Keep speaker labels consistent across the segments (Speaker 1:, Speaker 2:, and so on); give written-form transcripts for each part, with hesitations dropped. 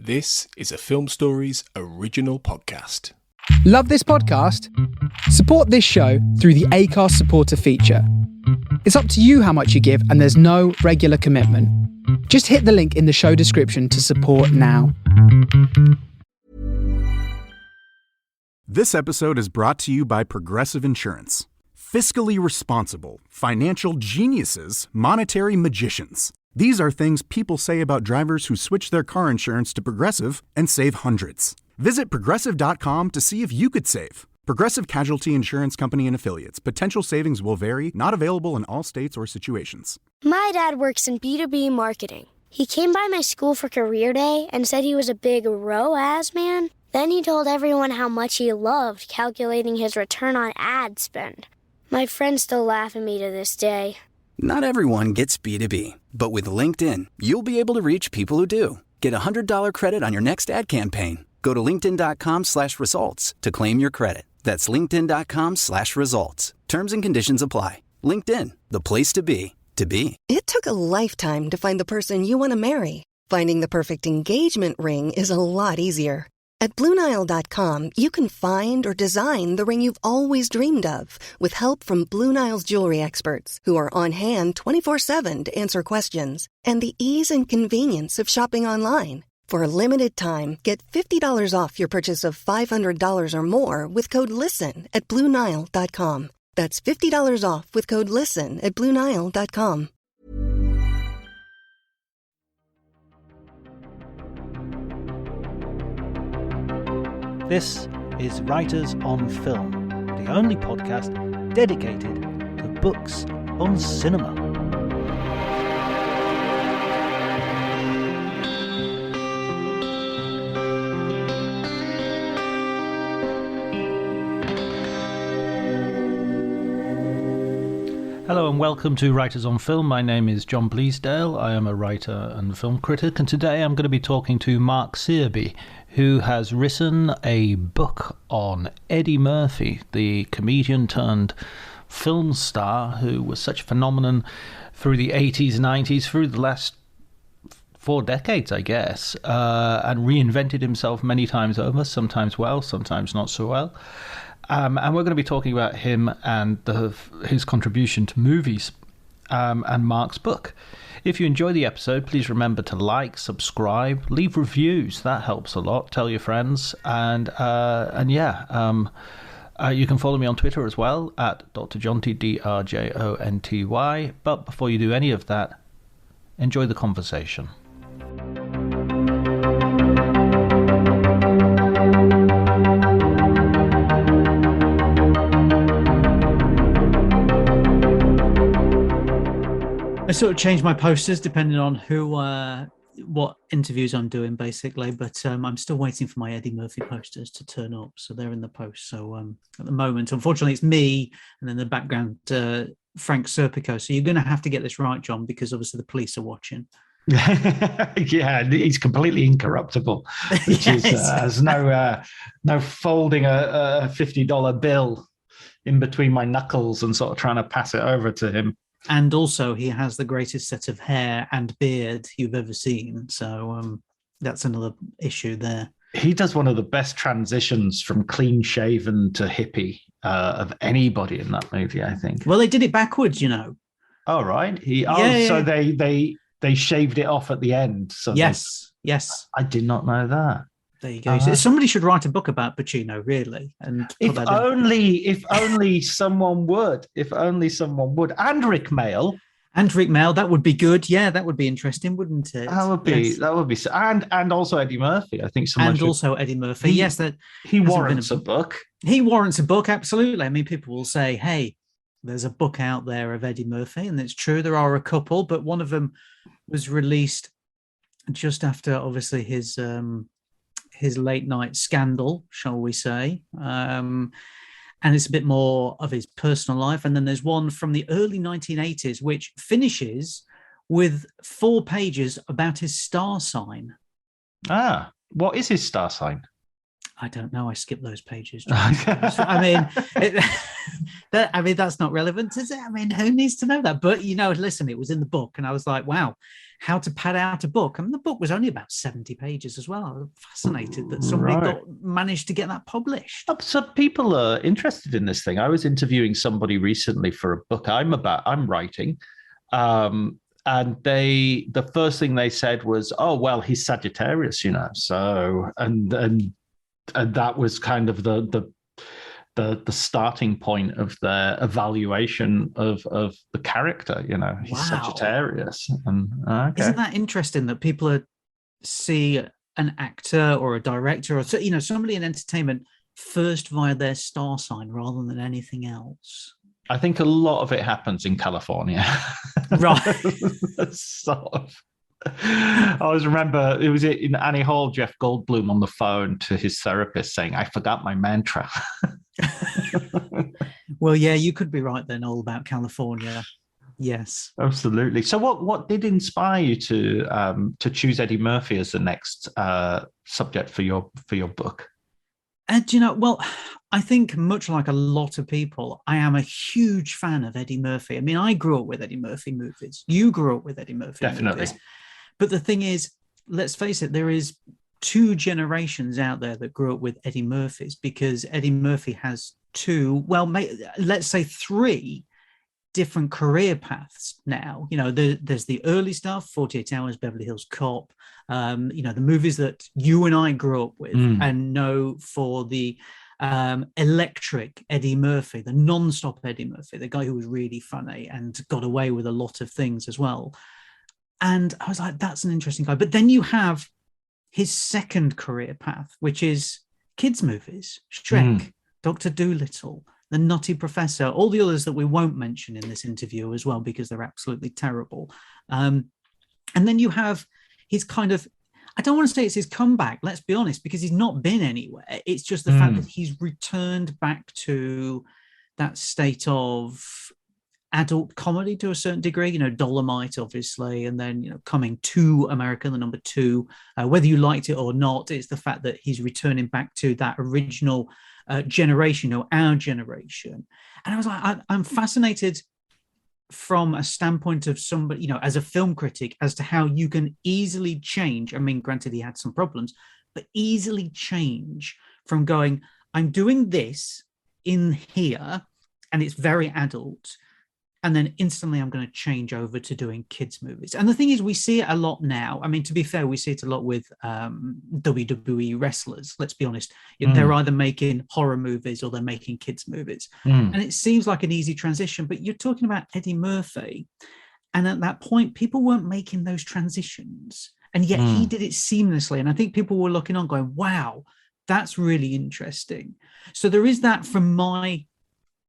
Speaker 1: This is a Film Stories original podcast.
Speaker 2: Love this podcast? Support this show through the Acast supporter feature. It's up to you how much you give, and there's no regular commitment. Just hit the link in the show description to support now.
Speaker 3: This episode is brought to you by Progressive Insurance. Fiscally responsible, financial geniuses, monetary magicians. These are things people say about drivers who switch their car insurance to Progressive and save hundreds. Visit Progressive.com to see if you could save. Progressive Casualty Insurance Company and Affiliates. Potential savings will vary, not available in all states or situations.
Speaker 4: My dad works in B2B marketing. He came by my school for career day and said he was a big ROAS man. Then he told everyone how much he loved calculating his return on ad spend. My friends still laugh at me to this day.
Speaker 5: Not everyone gets B2B, but with LinkedIn, you'll be able to reach people who do. Get a $100 credit on your next ad campaign. Go to linkedin.com/results to claim your credit. That's linkedin.com/results. Terms and conditions apply. LinkedIn, the place to be, to be.
Speaker 6: It took a lifetime to find the person you want to marry. Finding the perfect engagement ring is a lot easier. At BlueNile.com, you can find or design the ring you've always dreamed of with help from Blue Nile's jewelry experts who are on hand 24/7 to answer questions, and the ease and convenience of shopping online. For a limited time, get $50 off your purchase of $500 or more with code LISTEN at BlueNile.com. That's $50 off with code LISTEN at BlueNile.com.
Speaker 7: This is Writers on Film, the only podcast dedicated to books on cinema. Hello and welcome to Writers on Film. My name is John Bleasdale. I am a writer and film critic, and today I'm going to be talking to Mark Searby, who has written a book on Eddie Murphy, the comedian turned film star who was such a phenomenon through the 80s, 90s, through the last 4 decades, I guess, and reinvented himself many times over, sometimes well, sometimes not so well. And we're going to be talking about him and his contribution to movies and Mark's book. If you enjoy the episode, please remember to like, subscribe, leave reviews. That helps a lot. Tell your friends. And you can follow me on Twitter as well at Dr. Jonty, DRJONTY. But before you do any of that, enjoy the conversation.
Speaker 8: I sort of change my posters depending on what interviews I'm doing, basically. But I'm still waiting for my Eddie Murphy posters to turn up, so they're in the post. So at the moment, unfortunately, it's me, and then the background Frank Serpico. So you're going to have to get this right, John, because obviously the police are watching.
Speaker 7: Yeah, he's completely incorruptible, which
Speaker 8: Yes.
Speaker 7: has no folding a $50 bill in between my knuckles and sort of trying to pass it over to him.
Speaker 8: And also, he has the greatest set of hair and beard you've ever seen. So that's another issue there.
Speaker 7: He does one of the best transitions from clean shaven to hippie of anybody in that movie, I think.
Speaker 8: Well, they did it backwards, you know.
Speaker 7: Oh, right.
Speaker 8: Yeah.
Speaker 7: So they shaved it off at the end. So
Speaker 8: Yes.
Speaker 7: I did not know that.
Speaker 8: There you go. So somebody should write a book about Pacino, really. And
Speaker 7: If only someone would. And Rik Mayall.
Speaker 8: And Rik Mayall, that would be good. Yeah, that would be interesting, wouldn't it?
Speaker 7: That would be. And also Eddie Murphy. I think
Speaker 8: also Eddie Murphy. Yes, that
Speaker 7: he warrants a book.
Speaker 8: He warrants a book, absolutely. I mean, people will say, "Hey, there's a book out there of Eddie Murphy," and it's true. There are a couple, but one of them was released just after, obviously, his late night scandal, shall we say. And it's a bit more of his personal life. And then there's one from the early 1980s, which finishes with 4 pages about his star sign.
Speaker 7: Ah, what is his star sign?
Speaker 8: I don't know. I skipped those pages. I mean, that's not relevant, is it? I mean, who needs to know that? But, listen, it was in the book. And I was like, wow, how to pad out a book. I mean, the book was only about 70 pages as well. I was fascinated that somebody managed to get that published.
Speaker 7: So people are interested in this thing. I was interviewing somebody recently for a book I'm writing. And the first thing they said was, "Oh, well, he's Sagittarius, So, and that was kind of the starting point of their evaluation of the character. He's Sagittarius. And
Speaker 8: Isn't that interesting that people see an actor or a director or somebody in entertainment first via their star sign rather than anything else?
Speaker 7: I think a lot of it happens in California.
Speaker 8: Right.
Speaker 7: Sort of. I always remember it was in Annie Hall, Jeff Goldblum on the phone to his therapist saying, "I forgot my mantra."
Speaker 8: Well, yeah, you could be right then, all about California. Yes,
Speaker 7: absolutely. So what did inspire you to choose Eddie Murphy as the next subject for your book?
Speaker 8: Well, I think much like a lot of people, I am a huge fan of Eddie Murphy. I mean, I grew up with Eddie Murphy movies. You grew up with Eddie Murphy movies. But the thing is, let's face it, there is 2 generations out there that grew up with Eddie Murphys, because Eddie Murphy has 2, well, let's say 3 different career paths now. There's the early stuff, 48 Hours, Beverly Hills Cop, the movies that you and I grew up with and know for the electric Eddie Murphy, the non-stop Eddie Murphy, the guy who was really funny and got away with a lot of things as well. And I was like, that's an interesting guy. But then you have his second career path, which is kids' movies, Shrek, Dr. Dolittle, The Nutty Professor, all the others that we won't mention in this interview as well, because they're absolutely terrible. And then you have his kind of, I don't want to say it's his comeback, let's be honest, because he's not been anywhere. It's just the fact that he's returned back to that state of adult comedy to a certain degree, Dolomite, obviously, and then, coming to America, the number 2, whether you liked it or not, it's the fact that he's returning back to that original generation, our generation. And I was like, I'm fascinated from a standpoint of somebody, as a film critic, as to how you can easily change. I mean, granted, he had some problems, but easily change from going, I'm doing this in here, and it's very adult, and then instantly I'm going to change over to doing kids' movies. And the thing is, we see it a lot now. I mean, to be fair, we see it a lot with WWE wrestlers. Let's be honest. They're either making horror movies or they're making kids' movies. And it seems like an easy transition, but you're talking about Eddie Murphy. And at that point, people weren't making those transitions. And yet he did it seamlessly. And I think people were looking on going, wow, that's really interesting. So there is that from my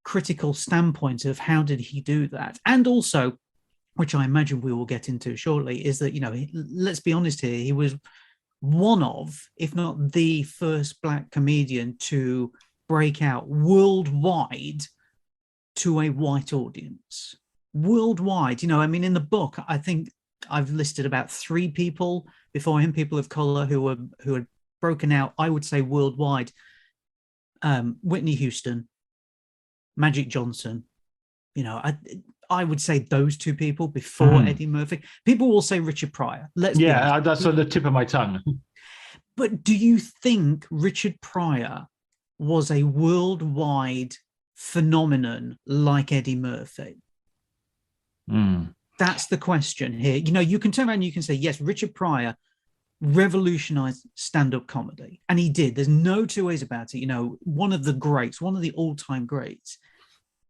Speaker 8: critical standpoint of how did he do that. And also, which I imagine we will get into shortly, is that, let's be honest here, he was one of, if not the first Black comedian to break out worldwide to a white audience. Worldwide, I mean, in the book, I think I've listed about 3 people before him, people of color who had broken out, I would say worldwide. Whitney Houston, Magic Johnson, I would say those 2 people before Eddie Murphy. People will say Richard Pryor.
Speaker 7: That's on the tip of my tongue.
Speaker 8: But do you think Richard Pryor was a worldwide phenomenon like Eddie Murphy? That's the question here. You can turn around and you can say, yes, Richard Pryor revolutionized stand-up comedy, and he did. There's no 2 ways about it. One of the greats, one of the all-time greats.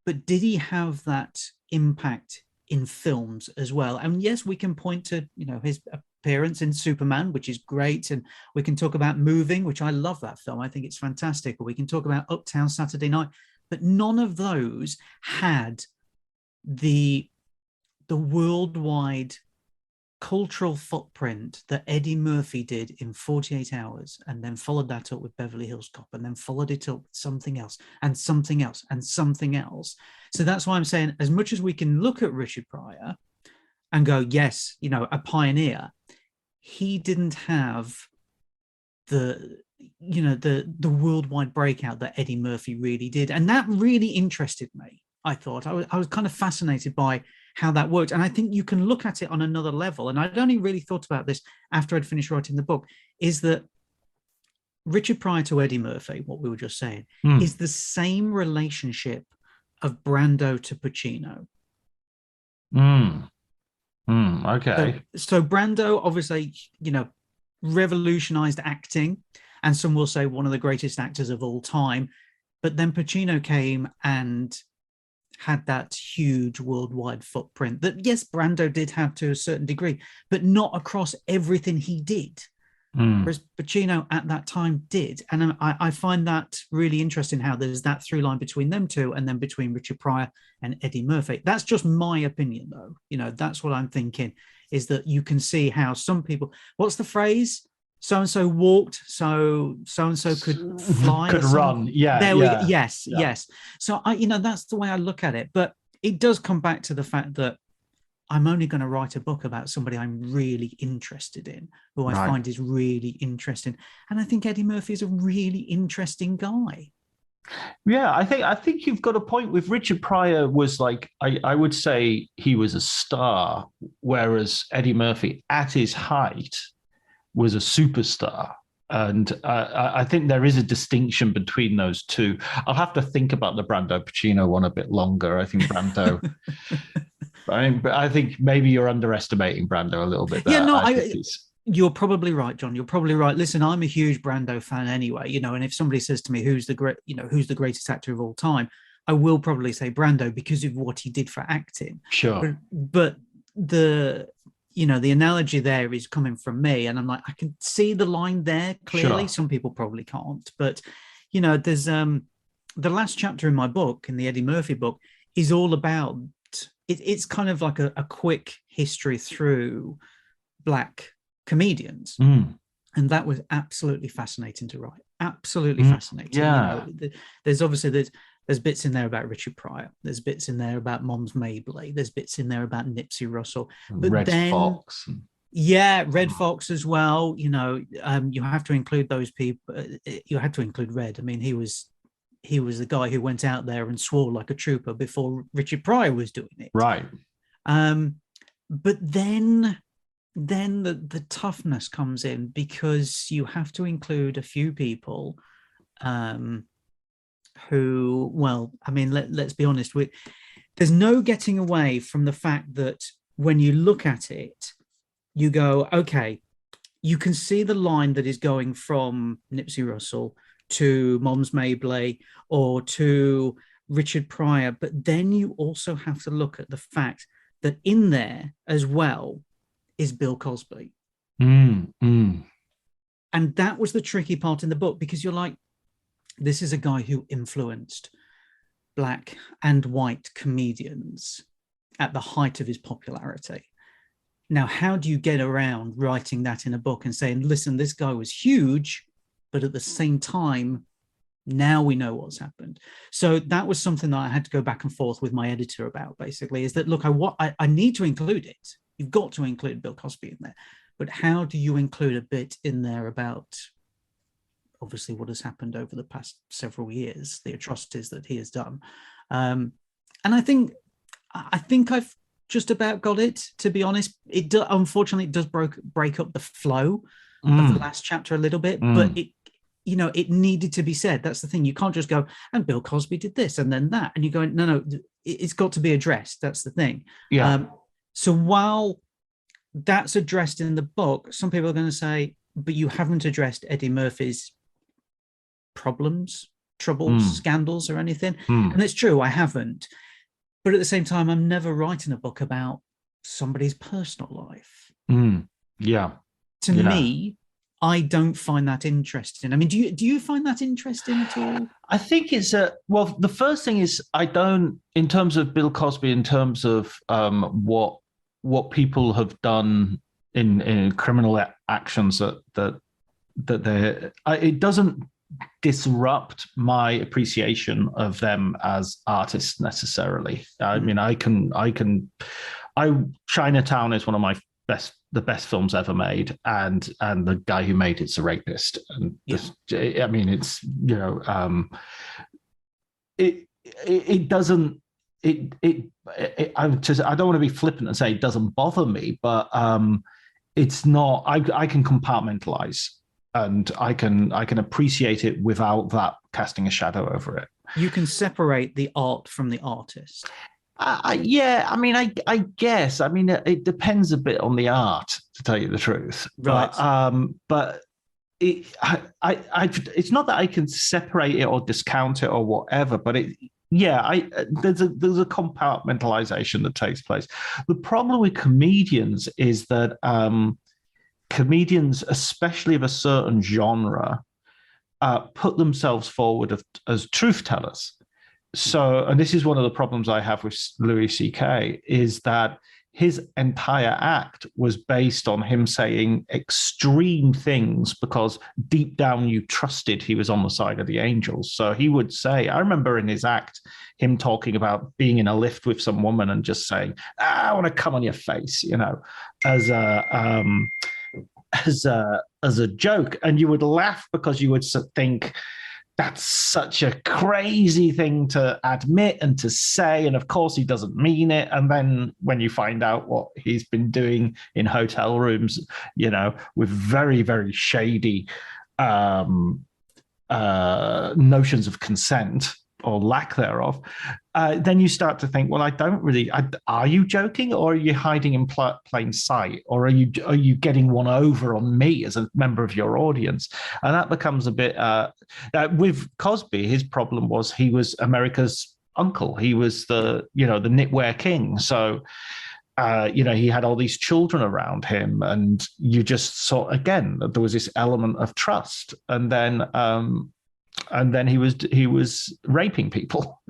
Speaker 8: But did he have that impact in films as well? And yes, we can point to his appearance in Superman, which is great, and we can talk about Moving, which I love that film. I think it's fantastic. Or we can talk about Uptown Saturday Night, but none of those had the worldwide cultural footprint that Eddie Murphy did in 48 Hours, and then followed that up with Beverly Hills Cop, and then followed it up with something else and something else and something else. So that's why I'm saying, as much as we can look at Richard Pryor and go, yes, a pioneer, he didn't have the worldwide breakout that Eddie Murphy really did. And that really interested me. I thought I was kind of fascinated by how that worked. And I think you can look at it on another level. And I'd only really thought about this after I'd finished writing the book, is that Richard Pryor to Eddie Murphy, what we were just saying, is the same relationship of Brando to Pacino.
Speaker 7: Okay.
Speaker 8: So Brando, obviously, revolutionized acting, and some will say one of the greatest actors of all time. But then Pacino came and had that huge worldwide footprint that, yes, Brando did have to a certain degree, but not across everything he did. Whereas Pacino at that time did. And I find that really interesting, how there's that through line between them two and then between Richard Pryor and Eddie Murphy. That's just my opinion, though. That's what I'm thinking, is that you can see how some people, what's the phrase? So-and-so walked, so-and-so could fly.
Speaker 7: Could run. Yeah.
Speaker 8: There we go. Yes. So that's the way I look at it. But it does come back to the fact that I'm only going to write a book about somebody I'm really interested in, who I find is really interesting. And I think Eddie Murphy is a really interesting guy.
Speaker 7: Yeah, I think you've got a point. With Richard Pryor was like, I would say he was a star, whereas Eddie Murphy at his height was a superstar. And I think there is a distinction between those two. I'll have to think about the Brando Pacino one a bit longer. I think Brando... but I think maybe you're underestimating Brando a little bit there.
Speaker 8: Yeah, no, you're probably right, John. You're probably right. Listen, I'm a huge Brando fan anyway, and if somebody says to me, who's the greatest actor of all time, I will probably say Brando because of what he did for acting.
Speaker 7: Sure.
Speaker 8: But the analogy there is coming from me, and I'm like, I can see the line there clearly. Sure. Some people probably can't, but there's the last chapter in my book, in the Eddie Murphy book, is all about it's kind of like a quick history through Black comedians. And that was absolutely fascinating to write. Absolutely fascinating.
Speaker 7: Yeah.
Speaker 8: There's obviously there's bits in there about Richard Pryor. There's bits in there about Moms Mabley. There's bits in there about Nipsey Russell. But
Speaker 7: Red Fox.
Speaker 8: Yeah, Red Fox as well. You have to include those people. You have to include Red. I mean, he was the guy who went out there and swore like a trooper before Richard Pryor was doing it.
Speaker 7: Right.
Speaker 8: But then the toughness comes in, because you have to include a few people who, well, I mean, let's be honest, there's no getting away from the fact that when you look at it, you go, okay, you can see the line that is going from Nipsey Russell to Moms Mabley or to Richard Pryor, but then you also have to look at the fact that in there as well is Bill Cosby. And that was the tricky part in the book, because you're like, this is a guy who influenced Black and white comedians at the height of his popularity. Now, how do you get around writing that in a book and saying, listen, this guy was huge, but at the same time, now we know what's happened. So that was something that I had to go back and forth with my editor about, basically, is that, look, I need to include it. You've got to include Bill Cosby in there. But how do you include a bit in there about, obviously, what has happened over the past several years, the atrocities that he has done? And I think I've just about got it, to be honest. Unfortunately, it does break up the flow of the last chapter a little bit, but it needed to be said. That's the thing. You can't just go, and Bill Cosby did this and then that. And you're going, no, it's got to be addressed. That's the thing.
Speaker 7: Yeah.
Speaker 8: So while that's addressed in the book, some people are going to say, but you haven't addressed Eddie Murphy's problems, troubles, scandals, or anything. And it's true, I haven't. But at the same time, I'm never writing a book about somebody's personal life.
Speaker 7: Yeah.
Speaker 8: To me, I don't find that interesting. I mean, do you find that interesting at all?
Speaker 7: I think it's well, the first thing is, I don't, in terms of Bill Cosby, in terms of what people have done in criminal actions that it doesn't disrupt my appreciation of them as artists necessarily. I mean, Chinatown is one of my the best films ever made, and the guy who made it's a rapist, and I mean, it's it doesn't I don't want to be flippant and say it doesn't bother me, but it's not. I can compartmentalize, and I can appreciate it without that casting a shadow over it.
Speaker 8: You can separate the art from the artist.
Speaker 7: Yeah, I mean, I guess. I mean, it depends a bit on the art, to tell you the truth.
Speaker 8: Right.
Speaker 7: But it's not that I can separate it or discount it or whatever. But there's a compartmentalization that takes place. The problem with comedians is that comedians, especially of a certain genre, put themselves forward as truth tellers. So, and this is one of the problems I have with Louis C.K., is that his entire act was based on him saying extreme things because deep down you trusted he was on the side of the angels. So he would say, I remember in his act, him talking about being in a lift with some woman and just saying, I want to come on your face, as a joke. And you would laugh because you would think, that's such a crazy thing to admit and to say. And of course, he doesn't mean it. And then when you find out what he's been doing in hotel rooms, with very, very shady notions of consent or lack thereof, then you start to think, well, are you joking, or are you hiding in plain sight, or are you getting one over on me as a member of your audience? And that becomes a bit with Cosby. His problem was he was America's uncle. He was the knitwear king. So he had all these children around him, and you just saw again that there was this element of trust, and then he was raping people,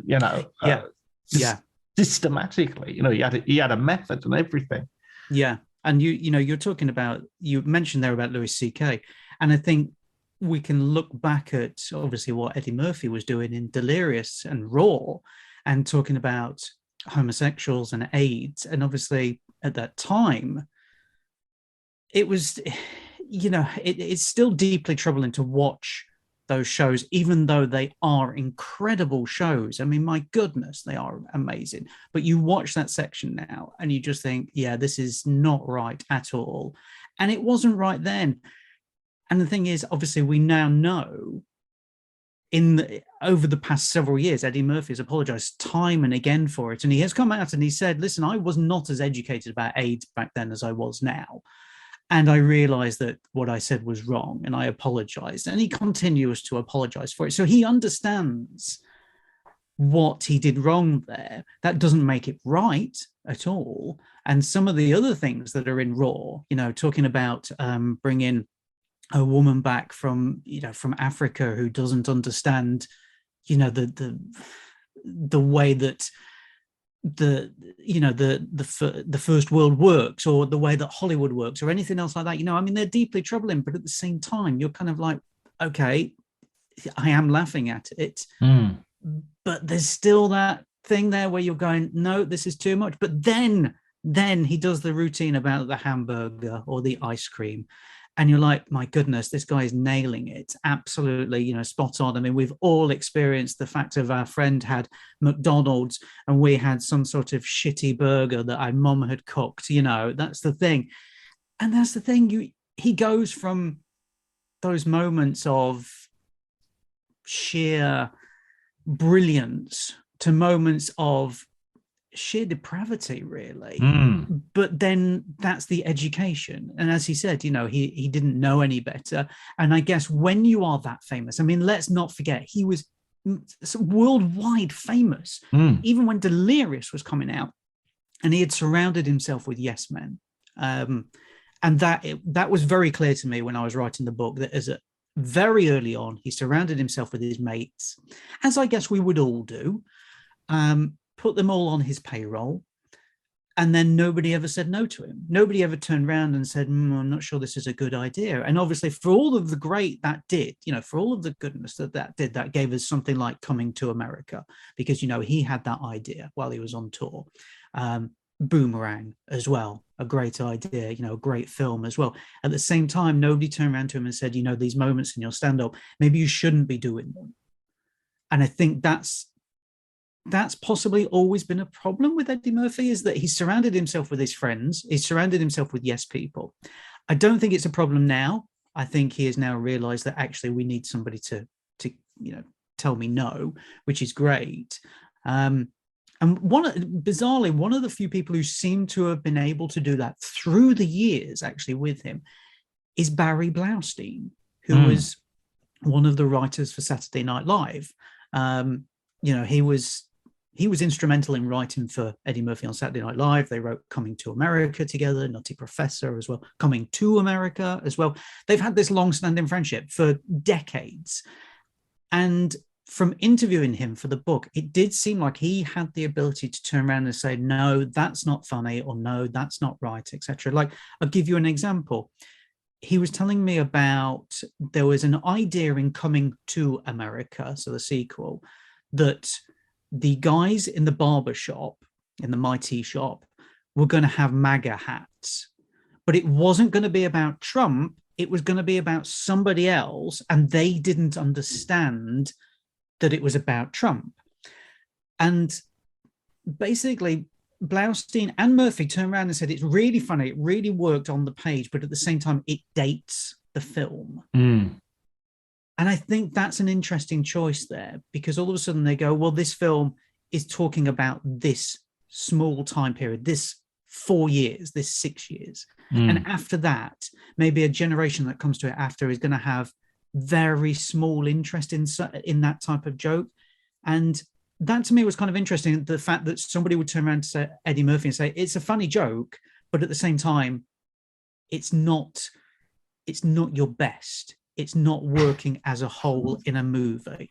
Speaker 7: systematically. He had a method and everything.
Speaker 8: Yeah, and you mentioned there about Louis C.K., and I think we can look back at obviously what Eddie Murphy was doing in Delirious and Raw, and talking about homosexuals and AIDS, and obviously at that time, it was, it's still deeply troubling to watch those shows, even though they are incredible shows. I mean, my goodness, they are amazing. But you watch that section now and you just think, yeah, this is not right at all. And it wasn't right then. And the thing is, obviously, we now know over the past several years, Eddie Murphy has apologized time and again for it. And he has come out and he said, listen, I was not as educated about AIDS back then as I was now. And I realized that what I said was wrong, and I apologized. And he continues to apologize for it. So he understands what he did wrong there. That doesn't make it right at all. And some of the other things that are in Raw, talking about bringing a woman back from Africa who doesn't understand, the way that the first world works, or the way that Hollywood works, or anything else like that. I mean, they're deeply troubling, but at the same time, you're kind of like, okay, I am laughing at it, but there's still that thing there where you're going, no, this is too much. But then he does the routine about the hamburger or the ice cream, and you're like, my goodness, this guy is nailing it. Absolutely, spot on. I mean, we've all experienced the fact of our friend had McDonald's and we had some sort of shitty burger that our mum had cooked. That's the thing. And that's the thing. He goes from those moments of sheer brilliance to moments of sheer depravity, really. But then that's the education. And as he said, he didn't know any better. And I guess when you are that famous, I mean, let's not forget, he was worldwide famous, even when Delirious was coming out, and he had surrounded himself with yes men. And that was very clear to me when I was writing the book, that very early on, he surrounded himself with his mates, as I guess we would all do, put them all on his payroll, and then nobody ever said no to him. Nobody ever turned around and said, I'm not sure this is a good idea. And obviously, for all of the great that did, for all of the goodness that did, that gave us something like Coming to America, because, he had that idea while he was on tour. Boomerang as well, a great idea, a great film as well. At the same time, nobody turned around to him and said, these moments in your stand-up, maybe you shouldn't be doing them. And I think that's that's possibly always been a problem with Eddie Murphy, is that he's surrounded himself with his friends. He's surrounded himself with yes people. I don't think it's a problem now. I think he has now realized that actually we need somebody to tell me no, which is great. And bizarrely, one of the few people who seem to have been able to do that through the years, actually, with him, is Barry Blaustein, who was one of the writers for Saturday Night Live. He was instrumental in writing for Eddie Murphy on Saturday Night Live. They wrote Coming to America together, Nutty Professor as well, Coming to America as well. They've had this long-standing friendship for decades. And from interviewing him for the book, it did seem like he had the ability to turn around and say, no, that's not funny, or no, that's not right, etc. Like, I'll give you an example. He was telling me about, there was an idea in Coming to America, so the sequel, that the guys in the barber shop, in the Mighty shop, were going to have MAGA hats. But it wasn't going to be about Trump. It was going to be about somebody else. And they didn't understand that it was about Trump. And basically, Blaustein and Murphy turned around and said, it's really funny. It really worked on the page. But at the same time, it dates the film. And I think that's an interesting choice there, because all of a sudden they go, well, this film is talking about this small time period, this 4 years, this 6 years. And after that, maybe a generation that comes to it after is going to have very small interest in that type of joke. And that to me was kind of interesting, the fact that somebody would turn around to Eddie Murphy and say, it's a funny joke, but at the same time, it's not your best. It's not working as a whole in a movie.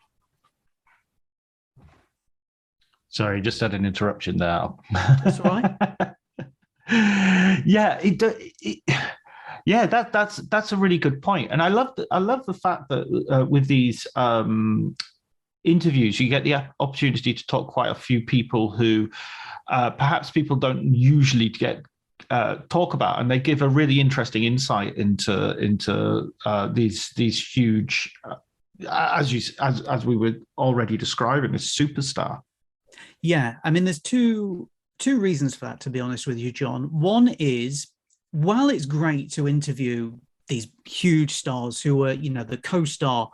Speaker 7: Sorry, just had an interruption there.
Speaker 8: That's all right.
Speaker 7: That's a really good point, and I love the fact that with these interviews, you get the opportunity to talk quite a few people who perhaps people don't usually get talk about, and they give a really interesting insight into these huge, as we were already describing, a superstar.
Speaker 8: Yeah, I mean, there's two reasons for that, to be honest with you, John. One is, while it's great to interview these huge stars who are, the co-star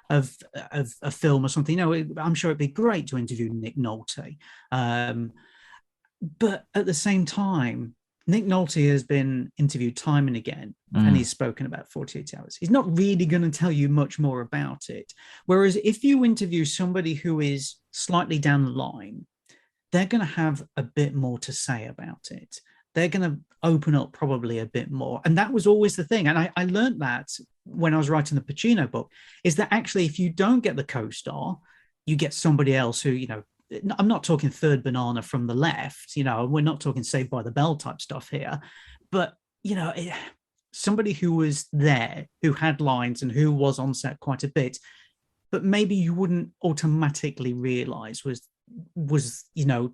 Speaker 8: of a film or something, I'm sure it'd be great to interview Nick Nolte. But at the same time, Nick Nolte has been interviewed time and again, and he's spoken about 48 Hours. He's not really going to tell you much more about it. Whereas if you interview somebody who is slightly down the line, they're going to have a bit more to say about it. They're going to open up probably a bit more. And that was always the thing. And I learned that when I was writing the Pacino book, is that actually if you don't get the co-star, you get somebody else who, I'm not talking third banana from the left, we're not talking Saved by the Bell type stuff here, but, somebody who was there, who had lines and who was on set quite a bit, but maybe you wouldn't automatically realize was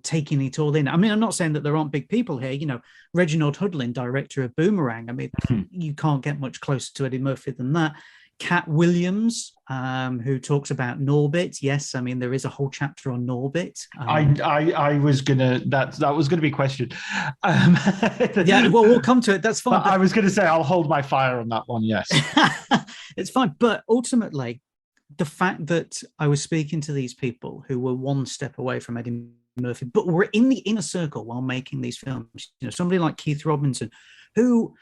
Speaker 8: taking it all in. I mean, I'm not saying that there aren't big people here, Reginald Hudlin, director of Boomerang. I mean, you can't get much closer to Eddie Murphy than that. Cat Williams, who talks about Norbit. Yes, I mean, there is a whole chapter on Norbit.
Speaker 7: I was gonna that was gonna be a question.
Speaker 8: Yeah, well, we'll come to it. That's fine.
Speaker 7: But I was gonna say I'll hold my fire on that one. Yes,
Speaker 8: it's fine. But ultimately, the fact that I was speaking to these people who were one step away from Eddie Murphy, but were in the inner circle while making these films. Somebody like Keith Robinson, who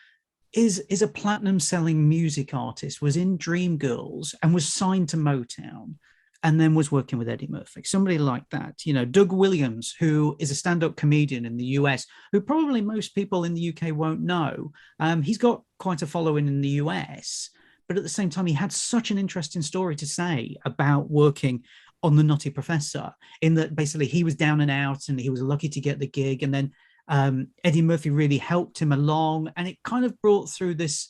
Speaker 8: is a platinum selling music artist, was in Dreamgirls and was signed to Motown, and then was working with Eddie Murphy. Somebody like that. Doug Williams, who is a stand-up comedian in the US, who probably most people in the UK won't know. He's got quite a following in the US, but at the same time, he had such an interesting story to say about working on The Nutty Professor, in that basically he was down and out and he was lucky to get the gig, and then Eddie Murphy really helped him along, and it kind of brought through this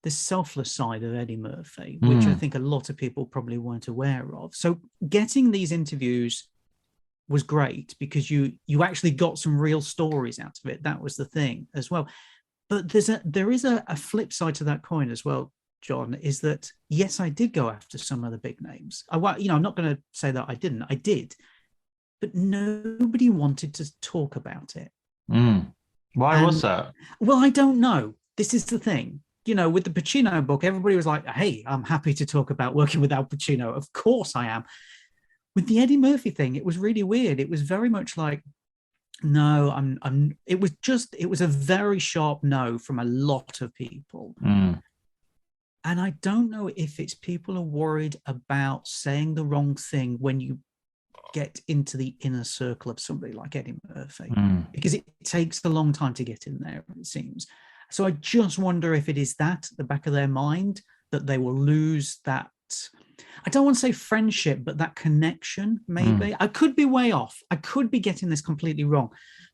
Speaker 8: selfless side of Eddie Murphy, which I think a lot of people probably weren't aware of. So getting these interviews was great, because you actually got some real stories out of it. That was the thing as well. But there is a flip side to that coin as well, John, is that, yes, I did go after some of the big names. I'm not going to say that I didn't. I did. but nobody wanted to talk about it.
Speaker 7: Why was that?
Speaker 8: Well, I don't know. This is the thing. With the Pacino book, everybody was like, hey, I'm happy to talk about working with Al Pacino. Of course I am. With the Eddie Murphy thing, it was really weird. It was very much like, no, it was a very sharp no from a lot of people. And I don't know if it's people are worried about saying the wrong thing when you get into the inner circle of somebody like Eddie Murphy, because it takes a long time to get in there, it seems. So I just wonder if it is that at the back of their mind, that they will lose that, I don't want to say friendship, but that connection, maybe. I could be way off. I could be getting this completely wrong.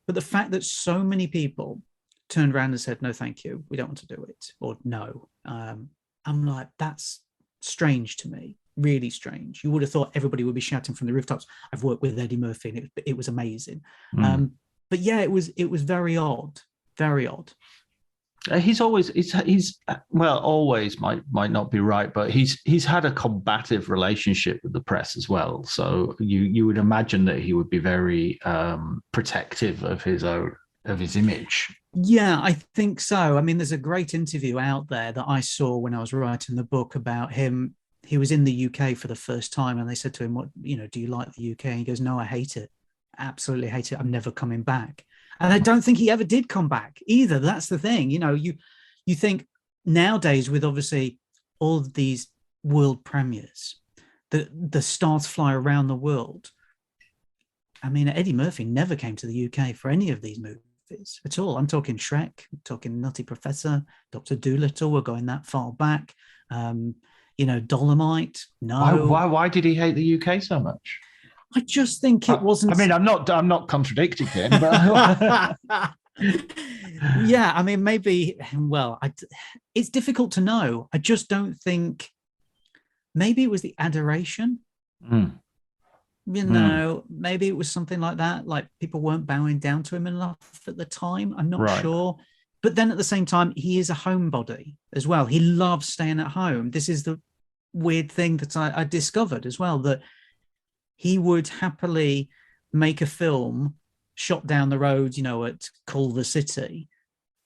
Speaker 8: But the fact that so many people turned around and said, no, thank you, we don't want to do it, or no. I'm like, that's strange to me, really strange. You would have thought everybody would be shouting from the rooftops, I've worked with Eddie Murphy, and it was amazing. But yeah, it was very odd, very odd.
Speaker 7: He's always always might not be right, but he's had a combative relationship with the press as well. So you would imagine that he would be very protective of his image.
Speaker 8: Yeah, I think so. I mean, there's a great interview out there that I saw when I was writing the book about him. He was in the UK for the first time, and they said to him, "What, do you like the UK?" And he goes, "No, I hate it. Absolutely hate it. I'm never coming back." And I don't think he ever did come back either. That's the thing. You think nowadays, with obviously all of these world premieres, the stars fly around the world. I mean, Eddie Murphy never came to the UK for any of these movies at all. I'm talking Shrek, I'm talking Nutty Professor, Dr. Dolittle. We're going that far back. Dolomite. No.
Speaker 7: Why did he hate the UK so much?
Speaker 8: I just think it wasn't.
Speaker 7: I mean, I'm not contradicting him, but
Speaker 8: yeah, I mean, maybe. Well, it's difficult to know. I just don't think. Maybe it was the adoration. Maybe it was something like that. Like people weren't bowing down to him enough at the time. I'm not sure. But then at the same time, he is a homebody as well. He loves staying at home. This is the weird thing that I discovered as well, that he would happily make a film shot down the road, at Culver City,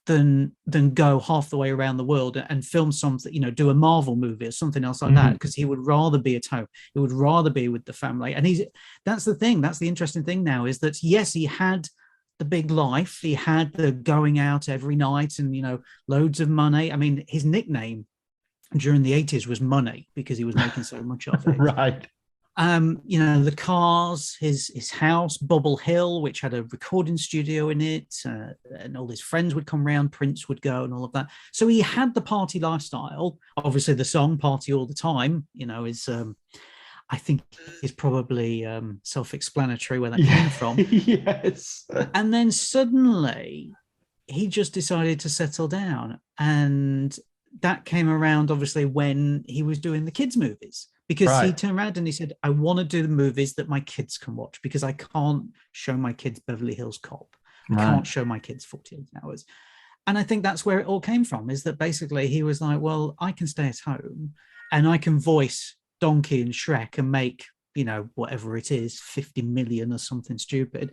Speaker 8: than go half the way around the world and film something, do a Marvel movie or something else like that, because he would rather be at home. He would rather be with the family. And that's the thing. That's the interesting thing now, is that, yes, he had the big life. He had the going out every night and, loads of money. I mean, his nickname during the 80s was Money, because he was making so much of it.
Speaker 7: Right.
Speaker 8: The cars, his house, Bubble Hill, which had a recording studio in it, and all his friends would come round, Prince would go and all of that. So he had the party lifestyle. Obviously, the song Party All the Time, is, I think, is probably self-explanatory where that came from.
Speaker 7: Yes.
Speaker 8: And then suddenly he just decided to settle down. And that came around, obviously, when he was doing the kids' movies. Because he turned around and he said, I want to do the movies that my kids can watch, because I can't show my kids Beverly Hills Cop. I can't show my kids 48 Hours. And I think that's where it all came from, is that basically he was like, well, I can stay at home and I can voice Donkey and Shrek and make, whatever it is, 50 million or something stupid.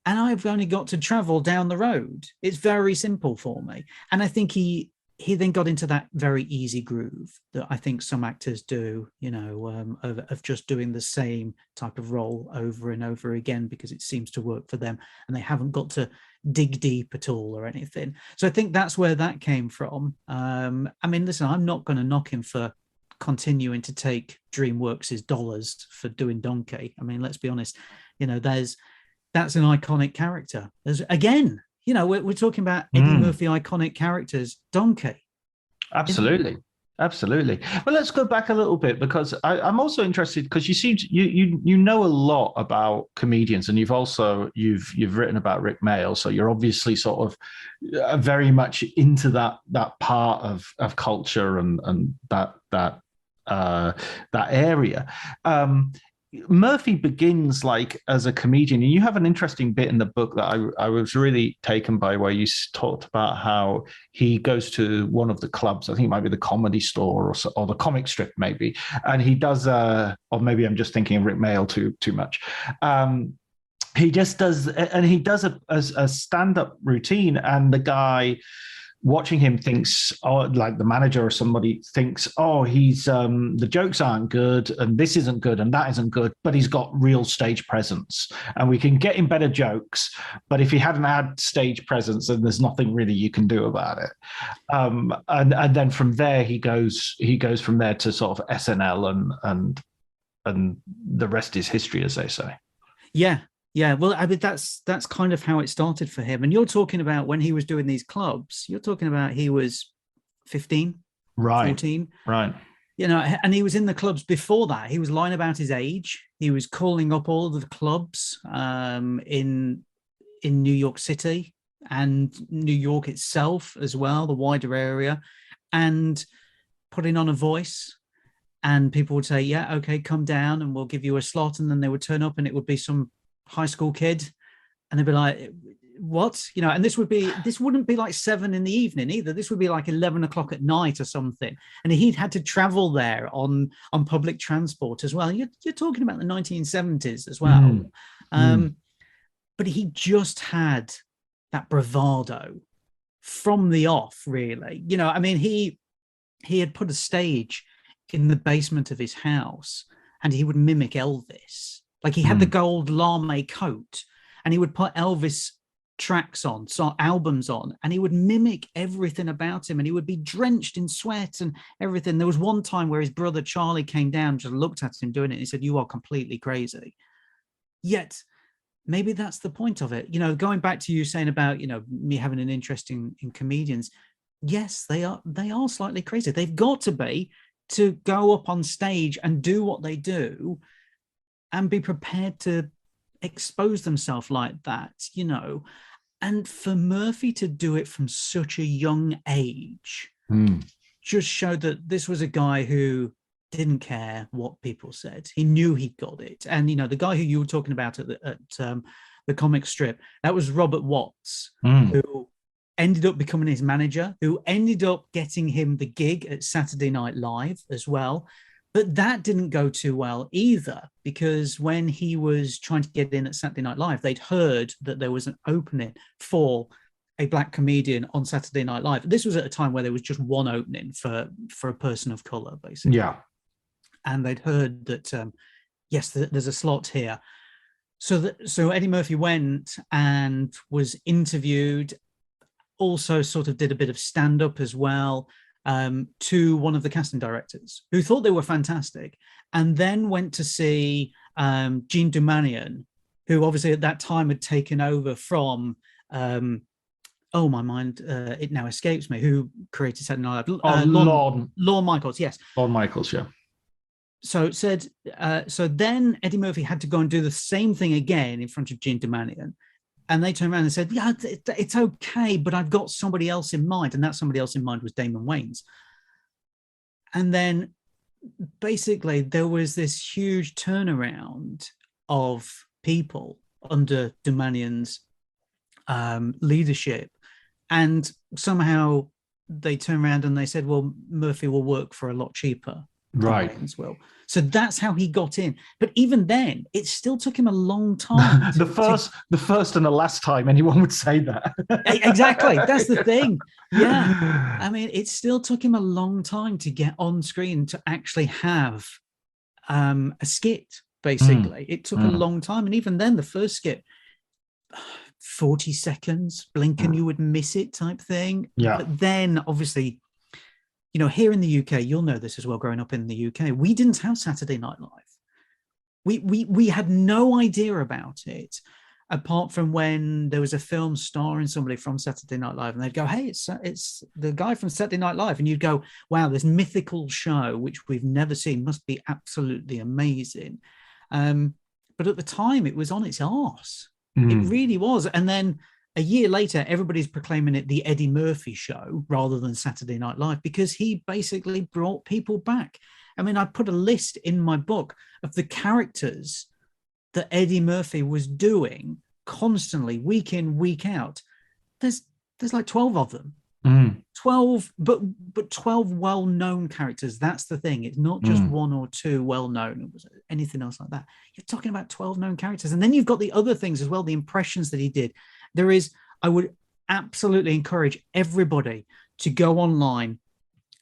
Speaker 8: And I've only got to travel down the road. It's very simple for me. And I think he then got into that very easy groove that I think some actors do, of just doing the same type of role over and over again, because it seems to work for them and they haven't got to dig deep at all or anything. So I think that's where that came from. I mean, listen, I'm not going to knock him for continuing to take DreamWorks' dollars for doing Donkey. I mean, let's be honest, that's an iconic character. Again, we're talking about Eddie Murphy iconic characters. Donkey.
Speaker 7: Absolutely. Well, let's go back a little bit, because I'm also interested, because you seem you know a lot about comedians, and you've written about Rik Mayall, so you're obviously sort of very much into that part of culture and that area. Murphy begins like as a comedian, and you have an interesting bit in the book that I was really taken by, where you talked about how he goes to one of the clubs, I think it might be the Comedy Store or the comic strip maybe, and he does or maybe I'm just thinking of Rik Mayall too much, He just does, and he does a stand-up routine, and the guy watching him thinks, oh, like the manager or somebody thinks, oh, he's the jokes aren't good, and this isn't good, and that isn't good, but he's got real stage presence, and we can get him better jokes. But if he hadn't had stage presence, then there's nothing really you can do about it. And then from there he goes from there to sort of SNL and the rest is history, as they say.
Speaker 8: Yeah. Yeah, well, I mean, that's kind of how it started for him. And you're talking about when he was doing these clubs, you're talking about he was 15,
Speaker 7: right,
Speaker 8: 14.
Speaker 7: Right.
Speaker 8: You know, and he was in the clubs before that. He was lying about his age. He was calling up all of the clubs in New York City and New York itself as well, the wider area, and putting on a voice. And people would say, yeah, okay, come down and we'll give you a slot. And then they would turn up and it would be some high school kid, and they'd be like, what? You know, and this wouldn't be like 7 p.m. either. This would be like 11 o'clock at night or something. And he'd had to travel there on public transport as well. You're talking about the 1970s as well. But he just had that bravado from the off, really. You know, I mean, he had put a stage in the basement of his house, and he would mimic Elvis. Like he had the gold lame coat, and he would put Elvis tracks on, so albums on, and he would mimic everything about him, and he would be drenched in sweat and everything. There was one time where his brother Charlie came down, just looked at him doing it, and he said, "You are completely crazy." Yet, maybe that's the point of it. You know, going back to you saying about, you know, me having an interest in comedians. Yes, they are slightly crazy. They've got to be to go up on stage and do what they do, and be prepared to expose themselves like that, you know. And for Murphy to do it from such a young age just showed that this was a guy who didn't care what people said. He knew he got it. And, you know, the guy who you were talking about at the comic strip, that was Robert Watts, who ended up becoming his manager, who ended up getting him the gig at Saturday Night Live as well. But that didn't go too well either, because when he was trying to get in at Saturday Night Live, they'd heard that there was an opening for a black comedian on Saturday Night Live. This was at a time where there was just one opening for a person of color, basically.
Speaker 7: Yeah.
Speaker 8: And they'd heard that, yes, there's a slot here. So Eddie Murphy went and was interviewed, also sort of did a bit of stand-up as well, to one of the casting directors who thought they were fantastic, and then went to see Gene Dumanian, who obviously at that time had taken over from, it now escapes me, who created Saturday Night Live. Lorne Michaels, yes.
Speaker 7: Lorne Michaels, yeah.
Speaker 8: So then Eddie Murphy had to go and do the same thing again in front of Gene Dumanian. And they turned around and said, yeah, it's okay, but I've got somebody else in mind. And that somebody else in mind was Damon Wayans. And then basically there was this huge turnaround of people under Dumanian's leadership. And somehow they turned around and they said, well, Murphy will work for a lot cheaper.
Speaker 7: Right.
Speaker 8: As well. So that's how he got in. But even then, it still took him a long time.
Speaker 7: the first and the last time anyone would say that.
Speaker 8: Exactly. That's the thing. Yeah. I mean, it still took him a long time to get on screen to actually have a skit, basically. It took a long time. And even then, the first skit, 40 seconds, blink and you would miss it type thing.
Speaker 7: Yeah.
Speaker 8: But then, obviously, you know, here in the UK, you'll know this as well, growing up in the UK, we didn't have Saturday Night Live. We had no idea about it, apart from when there was a film starring somebody from Saturday Night Live, and they'd go, hey, it's the guy from Saturday Night Live. And you'd go, wow, this mythical show, which we've never seen, must be absolutely amazing. But at the time, it was on its arse. It really was. And then a year later, everybody's proclaiming it the Eddie Murphy show rather than Saturday Night Live, because he basically brought people back. I mean, I put a list in my book of the characters that Eddie Murphy was doing constantly, week in, week out. There's like 12 of them. 12, but 12 well-known characters. That's the thing. It's not just one or two well-known, anything else like that. You're talking about 12 known characters. And then you've got the other things as well, the impressions that he did. I would absolutely encourage everybody to go online,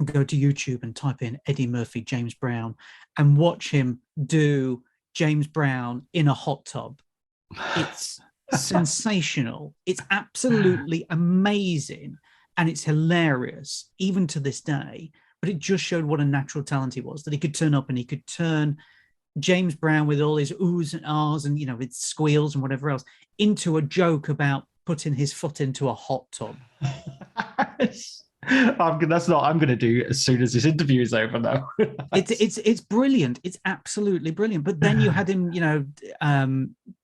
Speaker 8: go to YouTube and type in Eddie Murphy, James Brown, and watch him do James Brown in a hot tub. It's sensational. It's absolutely amazing. And it's hilarious, even to this day. But it just showed what a natural talent he was, that he could turn up and he could turn James Brown with all his oohs and ahs and, with squeals and whatever else into a joke about putting his foot into a hot tub.
Speaker 7: I'm going to do as soon as this interview is over now.
Speaker 8: It's brilliant. It's absolutely brilliant. But then you had him,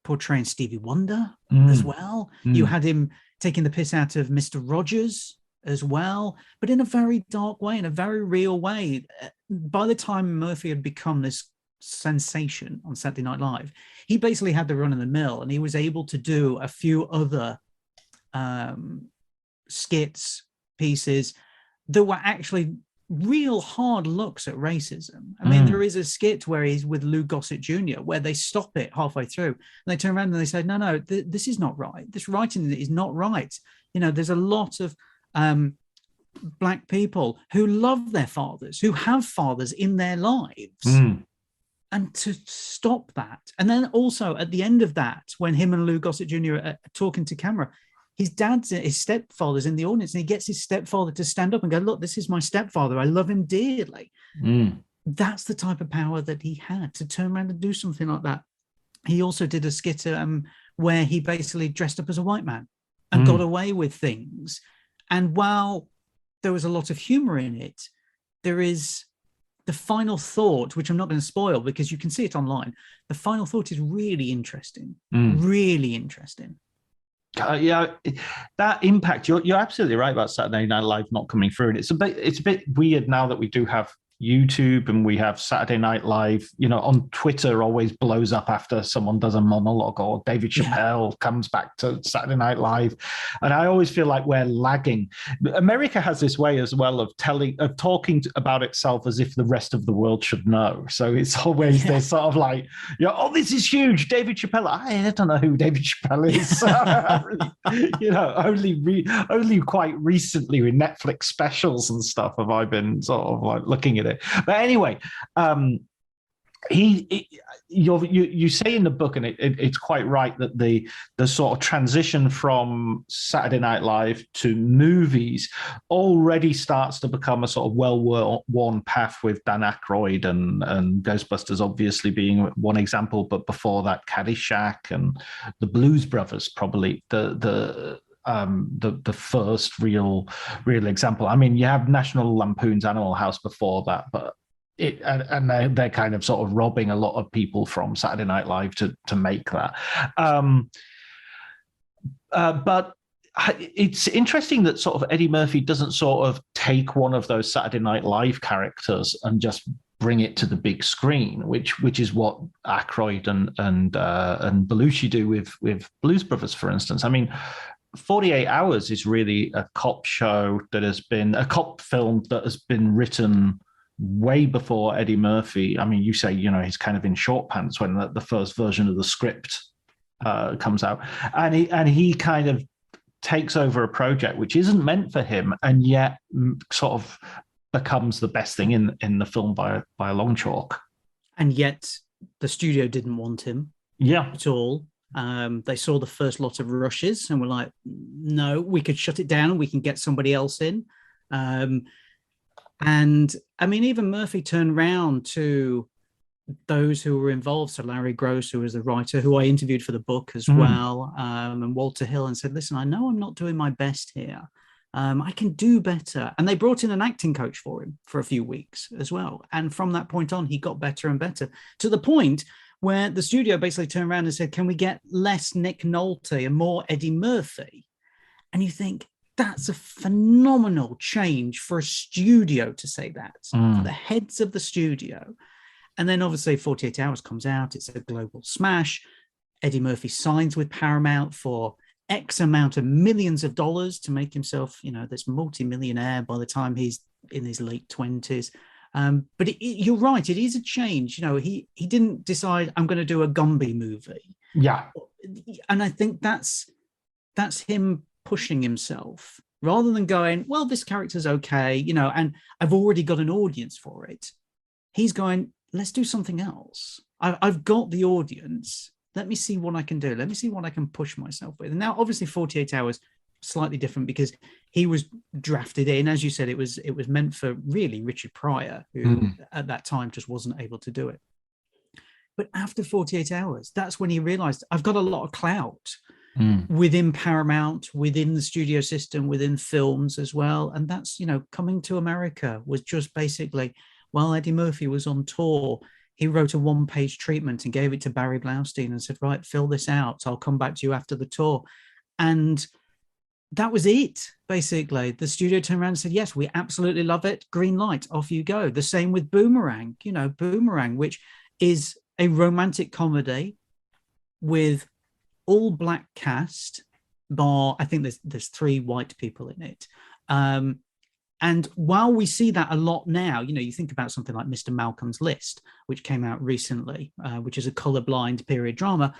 Speaker 8: portraying Stevie Wonder as well. You had him taking the piss out of Mr. Rogers as well, but in a very dark way, in a very real way. By the time Murphy had become this sensation on Saturday Night Live, he basically had the run of the mill, and he was able to do a few other skits, pieces that were actually real hard looks at racism. I mean, there is a skit where he's with Lou Gossett Jr., where they stop it halfway through and they turn around and they say, no, this is not right. This writing is not right. There's a lot of Black people who love their fathers, who have fathers in their lives. And to stop that. And then also at the end of that, when him and Lou Gossett Jr. are talking to camera, his stepfather's in the audience, and he gets his stepfather to stand up and go, look, this is my stepfather. I love him dearly. That's the type of power that he had, to turn around and do something like that. He also did a skit where he basically dressed up as a white man and got away with things. And while there was a lot of humor in it, there is the final thought, which I'm not going to spoil because you can see it online. The final thought is really interesting, really interesting.
Speaker 7: That impact. You're absolutely right about Saturday Night Live not coming through, and it's a bit weird now that we do have YouTube and we have Saturday Night Live. On Twitter always blows up after someone does a monologue, or David Chappelle comes back to Saturday Night Live, and I always feel like we're lagging. America has this way as well of talking about itself as if the rest of the world should know. So it's always they're sort of like, this is huge, David Chappelle. I don't know who David Chappelle is. Only quite recently with Netflix specials and stuff have I been sort of like looking at it. But anyway, you say in the book, and it's quite right, that the sort of transition from Saturday Night Live to movies already starts to become a sort of well-worn path, with Dan Aykroyd and Ghostbusters obviously being one example, but before that Caddyshack and the Blues Brothers, probably the first real example. I mean, you have National Lampoon's Animal House before that, but they're kind of sort of robbing a lot of people from Saturday Night Live to make that. But it's interesting that sort of Eddie Murphy doesn't sort of take one of those Saturday Night Live characters and just bring it to the big screen, which is what Aykroyd and Belushi do with Blues Brothers, for instance. I mean, 48 Hours is really a cop show that has been a cop film that has been written way before Eddie Murphy. I mean, you say, he's kind of in short pants when the first version of the script comes out, and he kind of takes over a project which isn't meant for him, and yet sort of becomes the best thing in the film by a long chalk.
Speaker 8: And yet the studio didn't want him at all. They saw the first lot of rushes and were like, no, we could shut it down and we can get somebody else in. And I mean, even Murphy turned round to those who were involved. So Larry Gross, who was the writer, who I interviewed for the book as well, and Walter Hill, and said, listen, I know I'm not doing my best here. I can do better. And they brought in an acting coach for him for a few weeks as well. And from that point on, he got better and better, to the point where the studio basically turned around and said, can we get less Nick Nolte and more Eddie Murphy? And you think, that's a phenomenal change for a studio to say that, for the heads of the studio. And then obviously 48 Hours comes out. It's a global smash. Eddie Murphy signs with Paramount for X amount of millions of dollars to make himself, this multimillionaire by the time he's in his late 20s. But you're right, it is a change. He didn't decide, I'm going to do a Gumby movie.
Speaker 9: Yeah.
Speaker 8: And I think that's him pushing himself rather than going, well, this character's okay, and I've already got an audience for it. He's going, let's do something else. I've got the audience. Let me see what I can do. Let me see what I can push myself with. And now, obviously, 48 Hours, slightly different because he was drafted in. As you said, it was meant for really Richard Pryor, who at that time just wasn't able to do it. But after 48 Hours, that's when he realized, I've got a lot of clout within Paramount, within the studio system, within films as well. And that's, Coming to America was just basically, while Eddie Murphy was on tour, he wrote a one-page treatment and gave it to Barry Blaustein and said, right, fill this out. I'll come back to you after the tour. And that was it, basically. The studio turned around and said, yes, we absolutely love it. Green light, off you go. The same with Boomerang, Boomerang, which is a romantic comedy with all black cast, bar, I think there's 3 white people in it. And while we see that a lot now, you think about something like Mr. Malcolm's List, which came out recently, which is a colorblind period drama.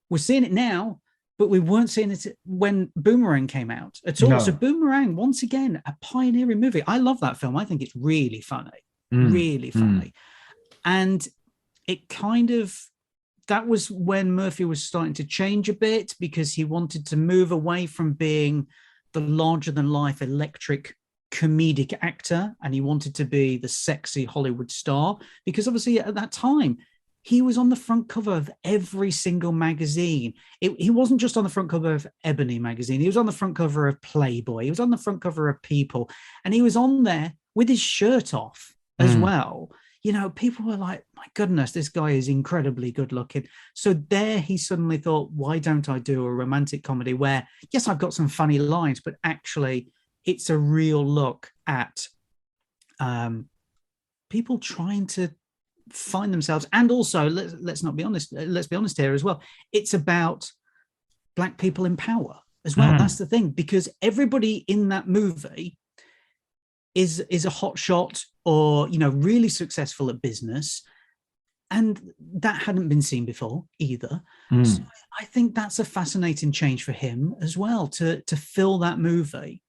Speaker 8: We're seeing it now, but we weren't seeing it when Boomerang came out at all. No. So Boomerang, once again, a pioneering movie. I love that film. I think it's really funny, really funny. And it that was when Murphy was starting to change a bit because he wanted to move away from being the larger-than-life electric comedic actor, and he wanted to be the sexy Hollywood star, because obviously at that time he was on the front cover of every single magazine. He wasn't just on the front cover of Ebony magazine, he was on the front cover of Playboy, he was on the front cover of People, and he was on there with his shirt off as well. People were like, my goodness, this guy is incredibly good looking. So there he suddenly thought, why don't I do a romantic comedy where, yes, I've got some funny lines, but actually it's a real look at people trying to find themselves. And also, let's be honest here as well. It's about Black people in power as well. That's the thing, because everybody in that movie is a hotshot or, really successful at business. And that hadn't been seen before either. So I think that's a fascinating change for him as well, to fill that movie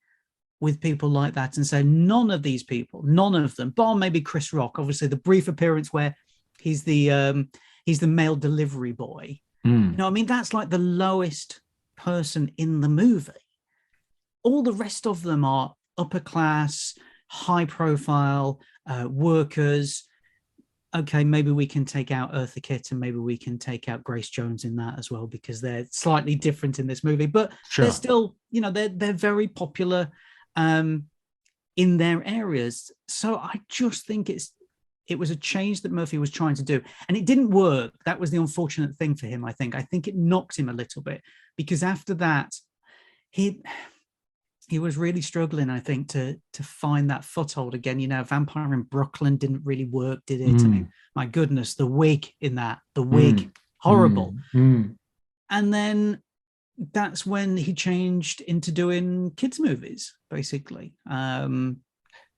Speaker 8: with people like that and say, none of these people, none of them, bar maybe Chris Rock, obviously the brief appearance where he's the mail delivery boy. That's like the lowest person in the movie. All the rest of them are upper class, high profile, workers. Okay, maybe we can take out Eartha Kitt and maybe we can take out Grace Jones in that as well, because they're slightly different in this movie, but they're still, they're very popular in their areas. So I just think it was a change that Murphy was trying to do, and it didn't work. That was the unfortunate thing for him. I think it knocked him a little bit, because after that he was really struggling, I think, to find that foothold again. Vampire in Brooklyn didn't really work, did it? I mean, my goodness, the wig in that, horrible. And then that's when he changed into doing kids movies, basically.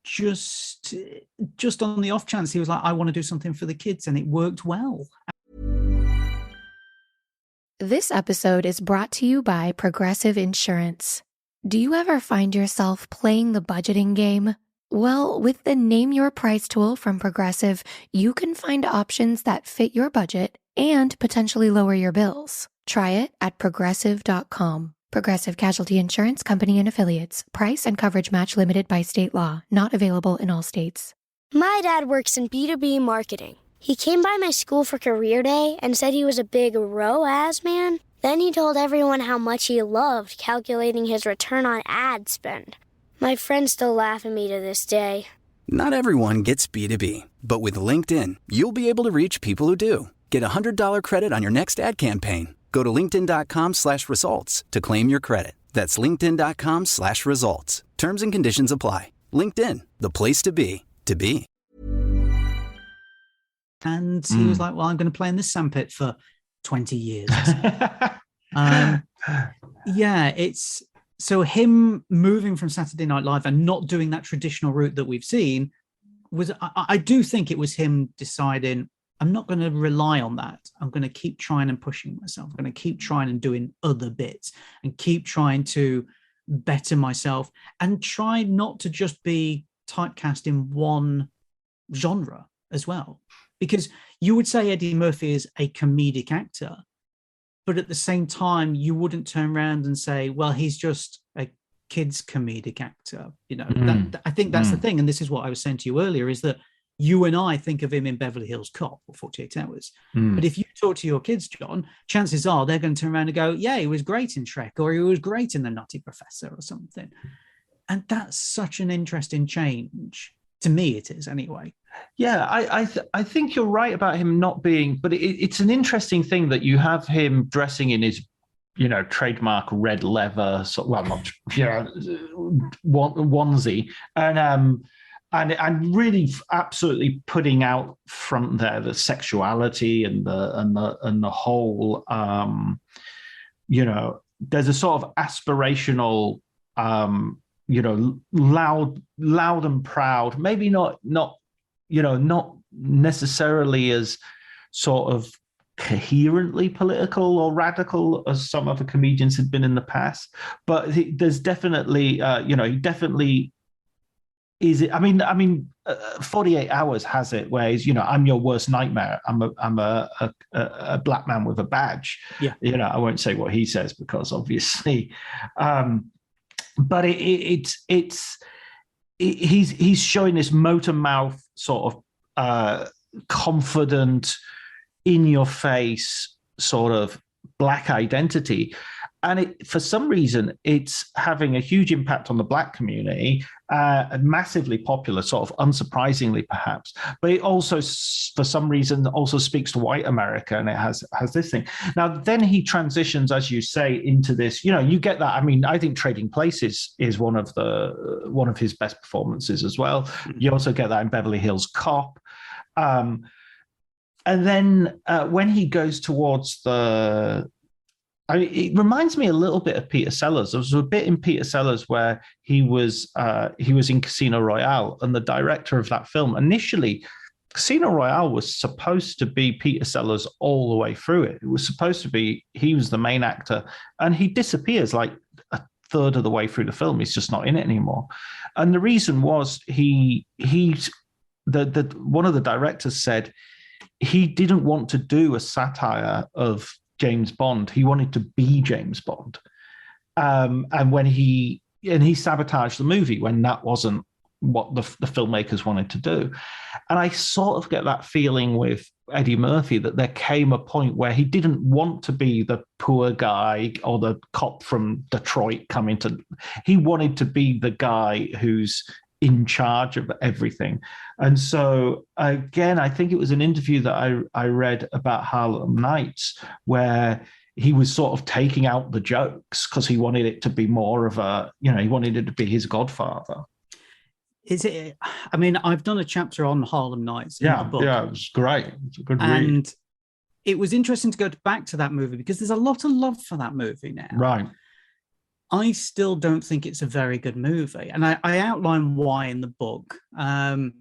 Speaker 8: Just on the off chance, he was like, I want to do something for the kids, and it worked well.
Speaker 10: This episode is brought to you by Progressive Insurance. Do you ever find yourself playing the budgeting game? Well, with the Name Your Price tool from Progressive, you can find options that fit your budget and potentially lower your bills. Try it at Progressive.com. Progressive Casualty Insurance Company and Affiliates. Price and coverage match limited by state law. Not available in all states.
Speaker 4: My dad works in B2B marketing. He came by my school for career day and said he was a big ROAS man. Then he told everyone how much he loved calculating his return on ad spend. My friends still laugh at me to this day.
Speaker 5: Not everyone gets B2B, but with LinkedIn, you'll be able to reach people who do. Get $100 credit on your next ad campaign. Go to linkedin.com/results to claim your credit. That's linkedin.com/results. Terms and conditions apply. LinkedIn, the place to be, to be.
Speaker 8: And he was like, well, I'm going to play in this sandpit for 20 years. Yeah, it's so him moving from Saturday Night Live and not doing that traditional route that we've seen was, I do think it was him deciding, I'm not going to rely on that. I'm going to keep trying and pushing myself. I'm going to keep trying and doing other bits and keep trying to better myself and try not to just be typecast in one genre as well. Because you would say Eddie Murphy is a comedic actor, but at the same time, you wouldn't turn around and say, well, he's just a kid's comedic actor. You know, I think that's the thing. And this is what I was saying to you earlier, is that you and I think of him in Beverly Hills Cop or 48 Hours. But if you talk to your kids, John, chances are they're going to turn around and go, yeah, he was great in Shrek, or he was great in The Nutty Professor or something. And that's such an interesting change. To me, it is anyway.
Speaker 7: Yeah, I think you're right about him not being, but it's an interesting thing that you have him dressing in his, trademark red leather, not, onesie, and really absolutely putting out front there the sexuality and the whole, there's a sort of aspirational, loud and proud, maybe not necessarily as sort of coherently political or radical as some other comedians had been in the past, but there's definitely, he definitely is. 48 Hours has it where he's, I'm your worst nightmare. I'm a black man with a badge.
Speaker 8: Yeah.
Speaker 7: I won't say what he says because obviously, but he's showing this motor mouth sort of confident, in your face sort of black identity, and for some reason it's having a huge impact on the black community, massively popular, sort of unsurprisingly perhaps, but it also for some reason also speaks to white America, and it has this thing. Now then he transitions, as you say, into this, you get that. I think Trading Places is one of his best performances as well. You also get that in Beverly Hills Cop, and then when he goes towards it reminds me a little bit of Peter Sellers. There was a bit in Peter Sellers where he was in Casino Royale, and the director of that film, initially, Casino Royale was supposed to be Peter Sellers all the way through it. It was supposed to be, he was the main actor, and he disappears like a third of the way through the film. He's just not in it anymore. And the reason was one of the directors said he didn't want to do a satire of James Bond. He wanted to be James Bond. And when he sabotaged the movie when that wasn't what the filmmakers wanted to do. And I sort of get that feeling with Eddie Murphy, that there came a point where he didn't want to be the poor guy or the cop from Detroit he wanted to be the guy who's in charge of everything. And so again, I think it was an interview that I read about Harlem Nights where he was sort of taking out the jokes because he wanted it to be more of he wanted it to be his Godfather.
Speaker 8: Is it? I've done a chapter on Harlem Nights in the book.
Speaker 7: Yeah, it was great. It's a good read.
Speaker 8: And it was interesting to go back to that movie because there's a lot of love for that movie now.
Speaker 7: Right.
Speaker 8: I still don't think it's a very good movie. And I outline why in the book. But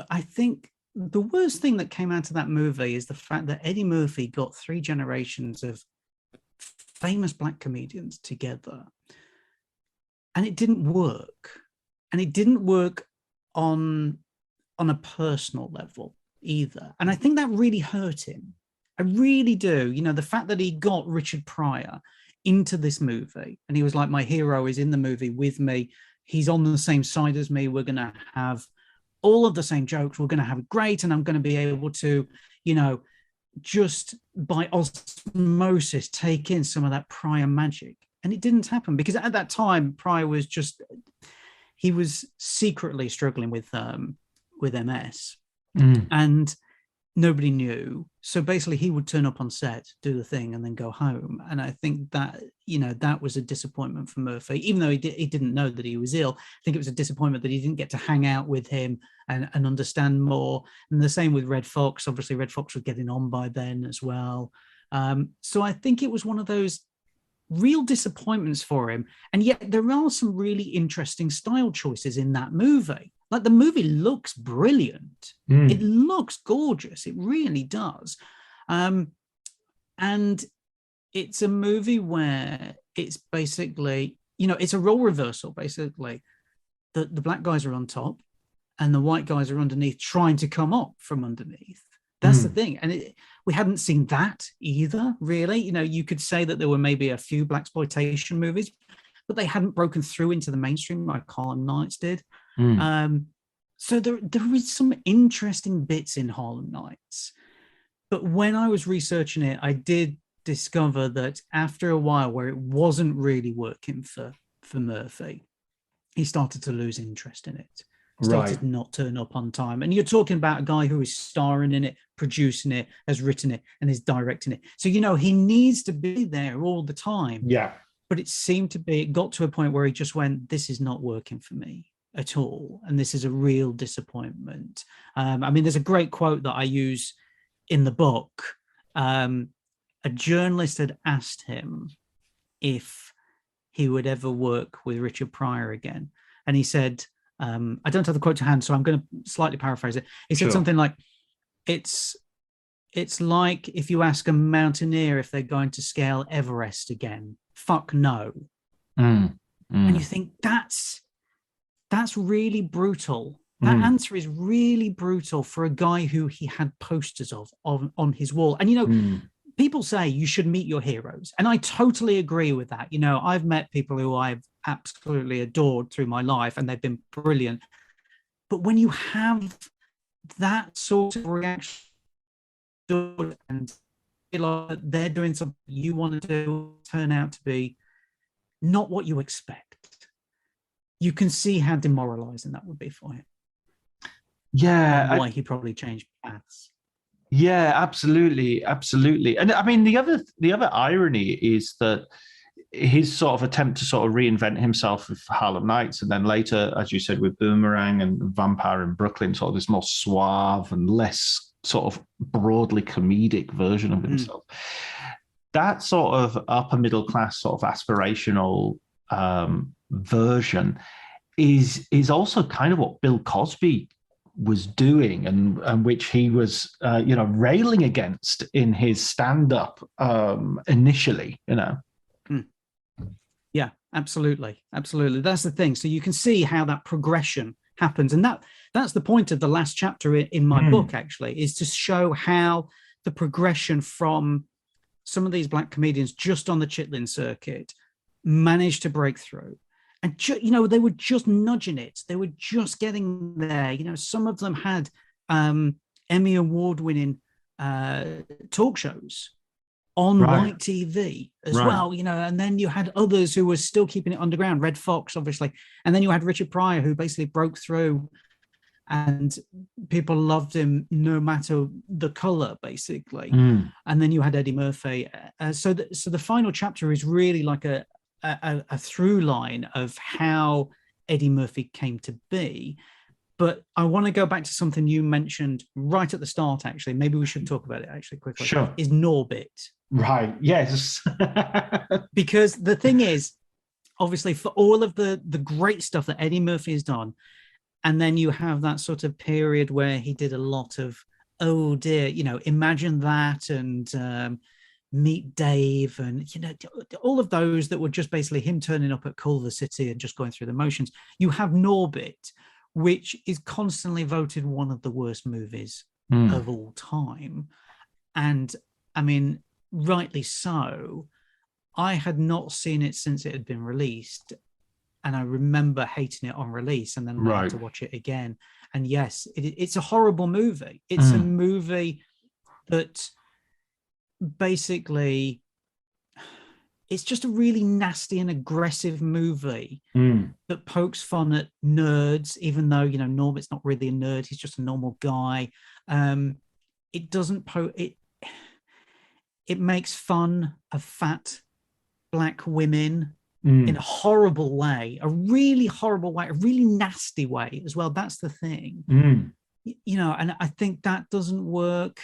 Speaker 8: I think the worst thing that came out of that movie is the fact that Eddie Murphy got 3 generations of famous black comedians together. And it didn't work. And it didn't work on a personal level either. And I think that really hurt him. I really do. The fact that he got Richard Pryor into this movie and he was like, my hero is in the movie with me, he's on the same side as me, we're going to have all of the same jokes, we're going to have it great, and I'm going to be able to just by osmosis take in some of that Pryor magic. And it didn't happen because at that time Pryor was he was secretly struggling with MS, and nobody knew. So basically he would turn up on set, do the thing, and then go home. And I think that, that was a disappointment for Murphy, even though he didn't know that he was ill. I think it was a disappointment that he didn't get to hang out with him and understand more. And the same with Red Fox. Obviously Red Fox was getting on by then as well. So I think it was one of those real disappointments for him. And yet there are some really interesting style choices in that movie. Like, the movie looks brilliant. It looks gorgeous. It really does. And it's a movie where it's basically, it's a role reversal, basically. The black guys are on top and the white guys are underneath, trying to come up from underneath. That's the thing. And we hadn't seen that either, really. You could say that there were maybe a few blaxploitation movies, but they hadn't broken through into the mainstream like Harlem Nights did. So there is some interesting bits in Harlem Nights. But when I was researching it, I did discover that after a while, where it wasn't really working for Murphy, he started to lose interest in it. Started not turn up on time. And you're talking about a guy who is starring in it, producing it, has written it, and is directing it. So, he needs to be there all the time.
Speaker 7: Yeah.
Speaker 8: But it got to a point where he just went, this is not working for me at all. And this is a real disappointment. There's a great quote that I use in the book. A journalist had asked him if he would ever work with Richard Pryor again. And he said, I don't have the quote to hand, so I'm going to slightly paraphrase it. He said something like, it's like if you ask a mountaineer if they're going to scale Everest again. Fuck no. And you think that's really brutal. That answer is really brutal for a guy who he had posters of on his wall. And, people say you should meet your heroes. And I totally agree with that. I've met people who I've absolutely adored through my life, and they've been brilliant. But when you have that sort of reaction and feel like they're doing something you want to do, turn out to be not what you expect, you can see how demoralizing that would be for him.
Speaker 7: Yeah.
Speaker 8: And why he probably changed paths.
Speaker 7: Yeah, absolutely. And the other irony is that his sort of attempt to sort of reinvent himself with Harlem Nights, and then later, as you said, with Boomerang and Vampire in Brooklyn, sort of this more suave and less sort of broadly comedic version of himself. That sort of upper middle class sort of aspirational version is also kind of what Bill Cosby was doing, and which he was railing against in his stand-up initially.
Speaker 8: Yeah, absolutely. That's the thing. So you can see how that progression happens, and that's the point of the last chapter in my book, actually, is to show how the progression from some of these black comedians just on the Chitlin circuit managed to break through. And, they were just nudging it. They were just getting there. Some of them had Emmy Award-winning talk shows on white TV as well, and then you had others who were still keeping it underground. Red Fox, obviously. And then you had Richard Pryor, who basically broke through, and people loved him no matter the color, basically. And then you had Eddie Murphy. So the final chapter is really like a through line of how Eddie Murphy came to be. But I want to go back to something you mentioned right at the start, actually. Maybe we should talk about it, actually, quickly.
Speaker 7: Sure.
Speaker 8: Is Norbit.
Speaker 7: Right, yes.
Speaker 8: Because the thing is, obviously, for all of the great stuff that Eddie Murphy has done, and then you have that sort of period where he did a lot of, oh dear, Imagine That, and Meet Dave, and all of those that were just basically him turning up at Culver City and just going through the motions. You have Norbit, which is constantly voted one of the worst movies of all time. And rightly so. I had not seen it since it had been released, and I remember hating it on release, and then I had to watch it again. And yes, it's a horrible movie. It's a movie that basically, it's just a really nasty and aggressive movie that pokes fun at nerds, even though, Norbit's not really a nerd. He's just a normal guy. It doesn't it makes fun of fat black women in a horrible way, a really horrible way, a really nasty way as well. That's the thing. And I think that doesn't work.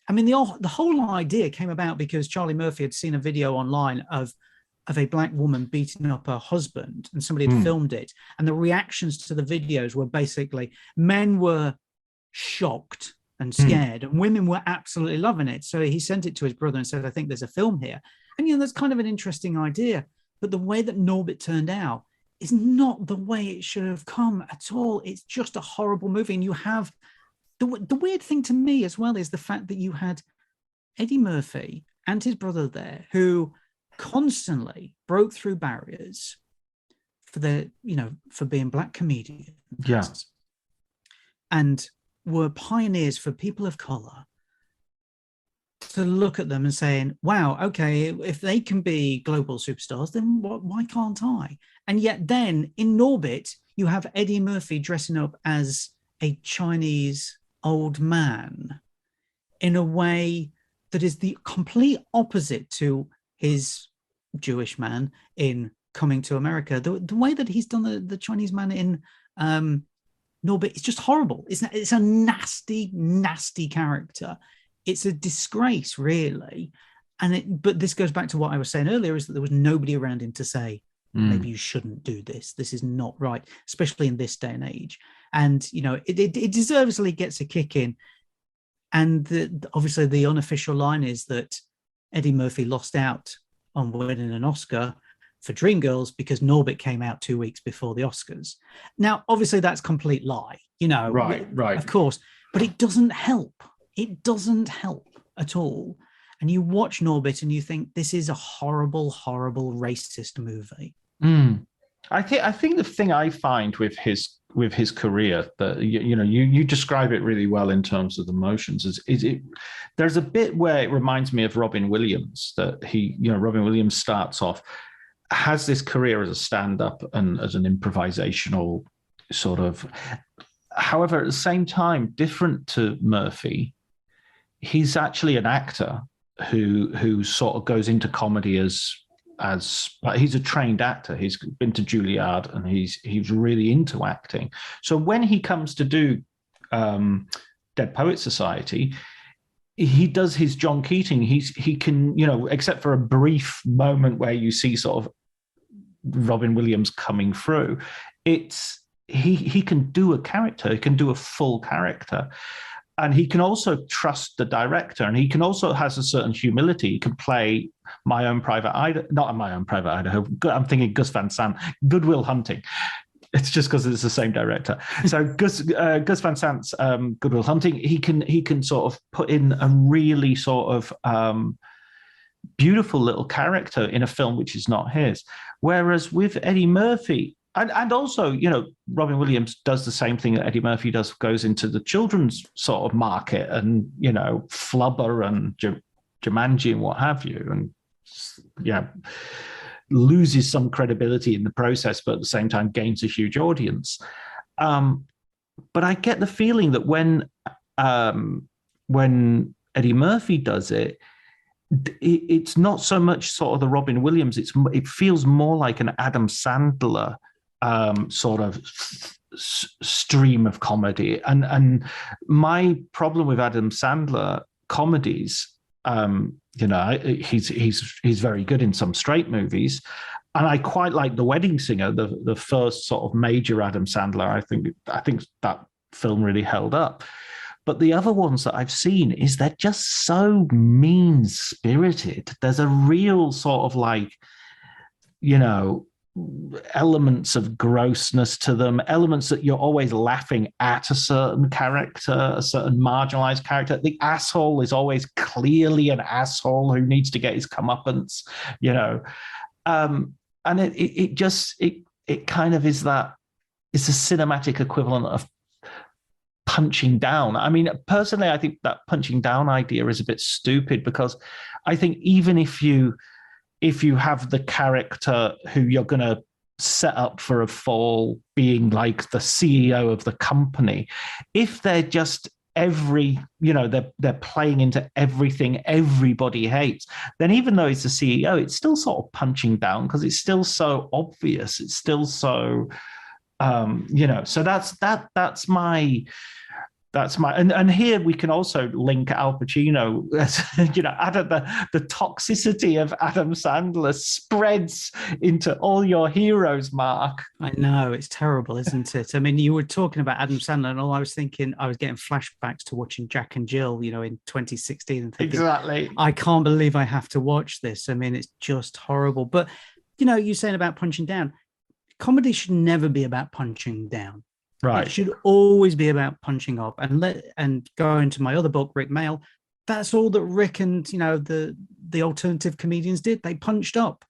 Speaker 8: I mean, the whole idea came about because Charlie Murphy had seen a video online of a black woman beating up her husband, and somebody had filmed it. And the reactions to the videos were basically men were shocked and scared, and women were absolutely loving it. So he sent it to his brother and said, I think there's a film here. And, that's kind of an interesting idea. But the way that Norbit turned out is not the way it should have come at all. It's just a horrible movie. And you have the weird thing to me as well is the fact that you had Eddie Murphy and his brother there who constantly broke through barriers for being black comedians.
Speaker 7: Yeah.
Speaker 8: And were pioneers for people of color to look at them and saying, wow, okay, if they can be global superstars, then why can't I? And yet then in Norbit, you have Eddie Murphy dressing up as a Chinese old man in a way that is the complete opposite to his Jewish man in Coming to America. The way that he's done the Chinese man in Norbit is just horrible. It's a nasty, nasty character. It's a disgrace, really. But this goes back to what I was saying earlier, is that there was nobody around him to say, maybe you shouldn't do this. This is not right, especially in this day and age. And, it deservedly gets a kick in. And obviously the unofficial line is that Eddie Murphy lost out on winning an Oscar for Dreamgirls because Norbit came out 2 weeks before the Oscars. Now, obviously that's complete lie,
Speaker 7: Right.
Speaker 8: Of course, but it doesn't help. It doesn't help at all. And you watch Norbit and you think this is a horrible, horrible racist movie.
Speaker 7: I think the thing I find with his career that you describe it really well in terms of the motions is there's a bit where it reminds me of Robin Williams, that Robin Williams starts off, has this career as a stand-up and as an improvisational sort of. However, at the same time, different to Murphy, he's actually an actor who sort of goes into comedy as he's a trained actor. He's been to Juilliard and he's really into acting. So when he comes to do Dead Poets Society, he does his John Keating. He can, except for a brief moment where you see sort of Robin Williams coming through, he can do a character. He can do a full character. And he can also trust the director, and he can also has a certain humility. He can play My Own Private Idaho, not My Own Private Idaho. I'm thinking Gus Van Sant, Good Will Hunting. It's just because it's the same director. So Gus Van Sant's Good Will Hunting, he can sort of put in a really sort of beautiful little character in a film which is not his. Whereas with Eddie Murphy, and also, Robin Williams does the same thing that Eddie Murphy does, goes into the children's sort of market and, Flubber and Jumanji and what have you. And, loses some credibility in the process, but at the same time gains a huge audience. But I get the feeling that when Eddie Murphy does it, it's not so much sort of the Robin Williams. It feels more like an Adam Sandler sort of stream of comedy. And my problem with Adam Sandler comedies, he's very good in some straight movies, and I quite like The Wedding Singer, the first sort of major Adam Sandler. I think that film really held up. But the other ones that I've seen is they're just so mean-spirited. There's a real sort of like, elements of grossness to them, elements that you're always laughing at a certain character, a certain marginalized character. The asshole is always clearly an asshole who needs to get his comeuppance, and it kind of is that, it's a cinematic equivalent of punching down. I mean, personally, I think that punching down idea is a bit stupid, because I think even if you have the character who you're going to set up for a fall being like the CEO of the company, if they're just they're playing into everything everybody hates, then even though he's the CEO, it's still sort of punching down, because it's still so obvious. It's still so, so that's my That's my and here we can also link Al Pacino. Adam, the toxicity of Adam Sandler spreads into all your heroes, Mark.
Speaker 8: I know, it's terrible, isn't it? I mean, you were talking about Adam Sandler, and all I was thinking, I was getting flashbacks to watching Jack and Jill, in 2016, and thinking,
Speaker 7: exactly,
Speaker 8: I can't believe I have to watch this. I mean, it's just horrible. But you're saying about punching down. Comedy should never be about punching down.
Speaker 7: Right.
Speaker 8: It should always be about punching up. And going to my other book, Rik Mayall, that's all that Rik and the alternative comedians did. They punched up.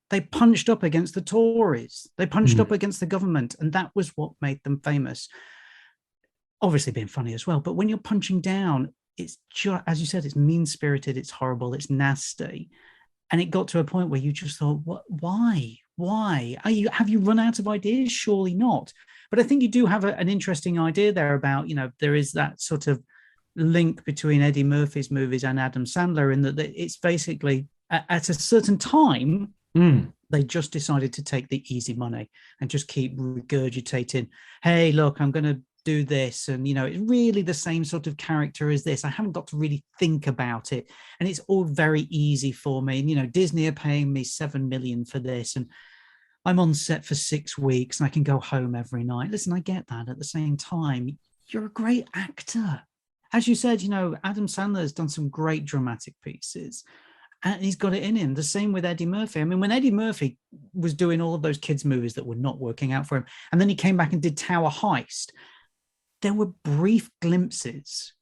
Speaker 8: They punched up against the Tories. They punched up against the government, and that was what made them famous. Obviously, being funny as well. But when you're punching down, it's just, as you said, it's mean-spirited, it's horrible, it's nasty, and it got to a point where you just thought, "What? Why? Why? Have you run out of ideas? Surely not." But I think you do have an interesting idea there about, there is that sort of link between Eddie Murphy's movies and Adam Sandler, in that it's basically at a certain time, they just decided to take the easy money and just keep regurgitating, hey, look, I'm going to do this. And, it's really the same sort of character as this. I haven't got to really think about it. And it's all very easy for me. And, Disney are paying me $7 million for this. And I'm on set for 6 weeks and I can go home every night. Listen, I get that. At the same time, you're a great actor. As you said, Adam Sandler has done some great dramatic pieces and he's got it in him. The same with Eddie Murphy. I mean, when Eddie Murphy was doing all of those kids' movies that were not working out for him, and then he came back and did Tower Heist, there were brief glimpses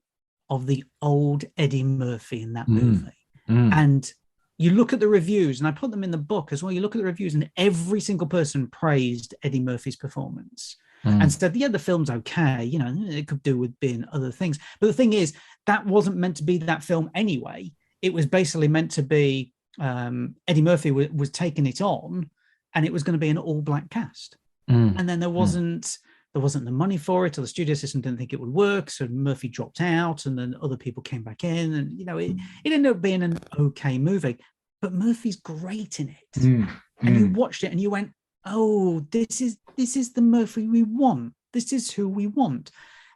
Speaker 8: of the old Eddie Murphy in that movie. And you look at the reviews, and I put them in the book as well. You look at the reviews, and every single person praised Eddie Murphy's performance and said, yeah, the film's okay. It could do with being other things. But the thing is, that wasn't meant to be that film anyway. It was basically meant to be Eddie Murphy was taking it on, and it was going to be an all-black cast. And then there wasn't the money for it, or the studio system didn't think it would work. So Murphy dropped out, and then other people came back in, and it ended up being an okay movie. But Murphy's great in it, and you watched it and you went, "Oh, this is the Murphy we want. This is who we want."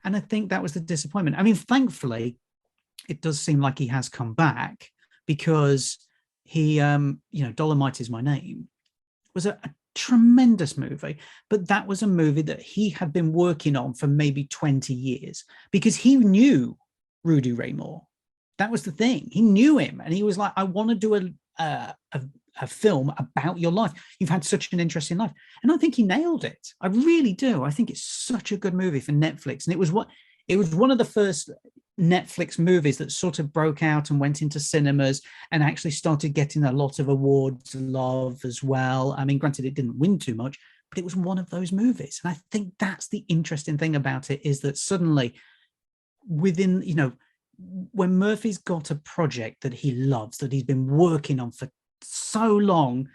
Speaker 8: And I think that was the disappointment. I mean, thankfully, it does seem like he has come back, because he, Dolomite Is My Name was a tremendous movie, but that was a movie that he had been working on for maybe 20 years, because he knew Rudy Ray Moore. That was the thing. He knew him, and he was like, I want to do a film about your life. You've had such an interesting life. And I think he nailed it. I really do. I think it's such a good movie for Netflix. And it was one of the first Netflix movies that sort of broke out and went into cinemas and actually started getting a lot of awards love as well. I mean, granted, it didn't win too much, but it was one of those movies. And I think that's the interesting thing about it, is that suddenly within, when Murphy's got a project that he loves, that he's been working on for so long,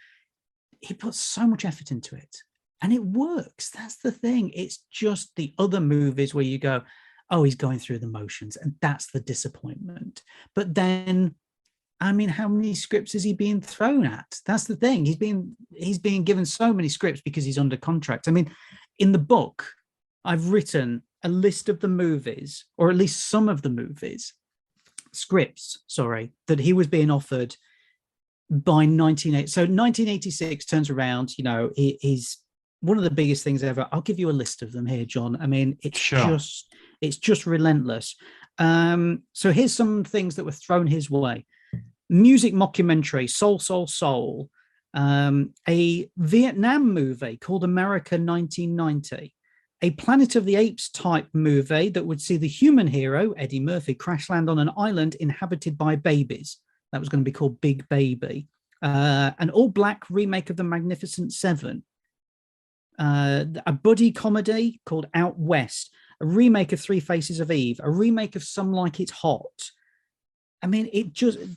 Speaker 8: he puts so much effort into it and it works. That's the thing. It's just the other movies where you go, oh, he's going through the motions, and that's the disappointment. But then, I mean, how many scripts is he being thrown at? That's the thing. He's being given so many scripts because he's under contract. I mean, in the book, I've written a list of the movies, or at least some of the scripts, that he was being offered by 1980. So 1986 turns around, he's one of the biggest things ever. I'll give you a list of them here, John. I mean, it's just relentless. So here's some things that were thrown his way. Music mockumentary, Soul, Soul, Soul. A Vietnam movie called America 1990. A Planet of the Apes type movie that would see the human hero, Eddie Murphy, crash land on an island inhabited by babies. That was going to be called Big Baby. An all-black remake of The Magnificent Seven. A buddy comedy called Out West. A remake of Three Faces of Eve. A remake of Some Like It Hot. I mean,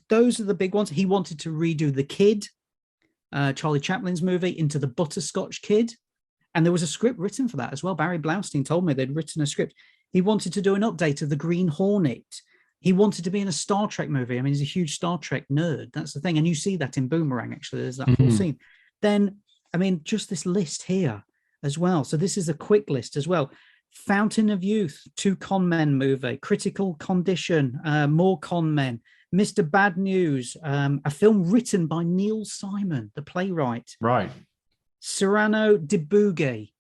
Speaker 8: those are the big ones. He wanted to redo The Kid, Charlie Chaplin's movie, into The Butterscotch Kid. And there was a script written for that as well. Barry Blaustein told me they'd written a script. He wanted to do an update of The Green Hornet. He wanted to be in a Star Trek movie. I mean, he's a huge Star Trek nerd. That's the thing. And you see that in Boomerang, actually. There's that whole scene. Then, I mean, just this list here as well. So this is a quick list as well. Fountain of Youth, 2 con men movie, Critical Condition, more con men, Mr. Bad News, a film written by Neil Simon, the playwright.
Speaker 7: Right.
Speaker 8: Cyrano de Bouguet,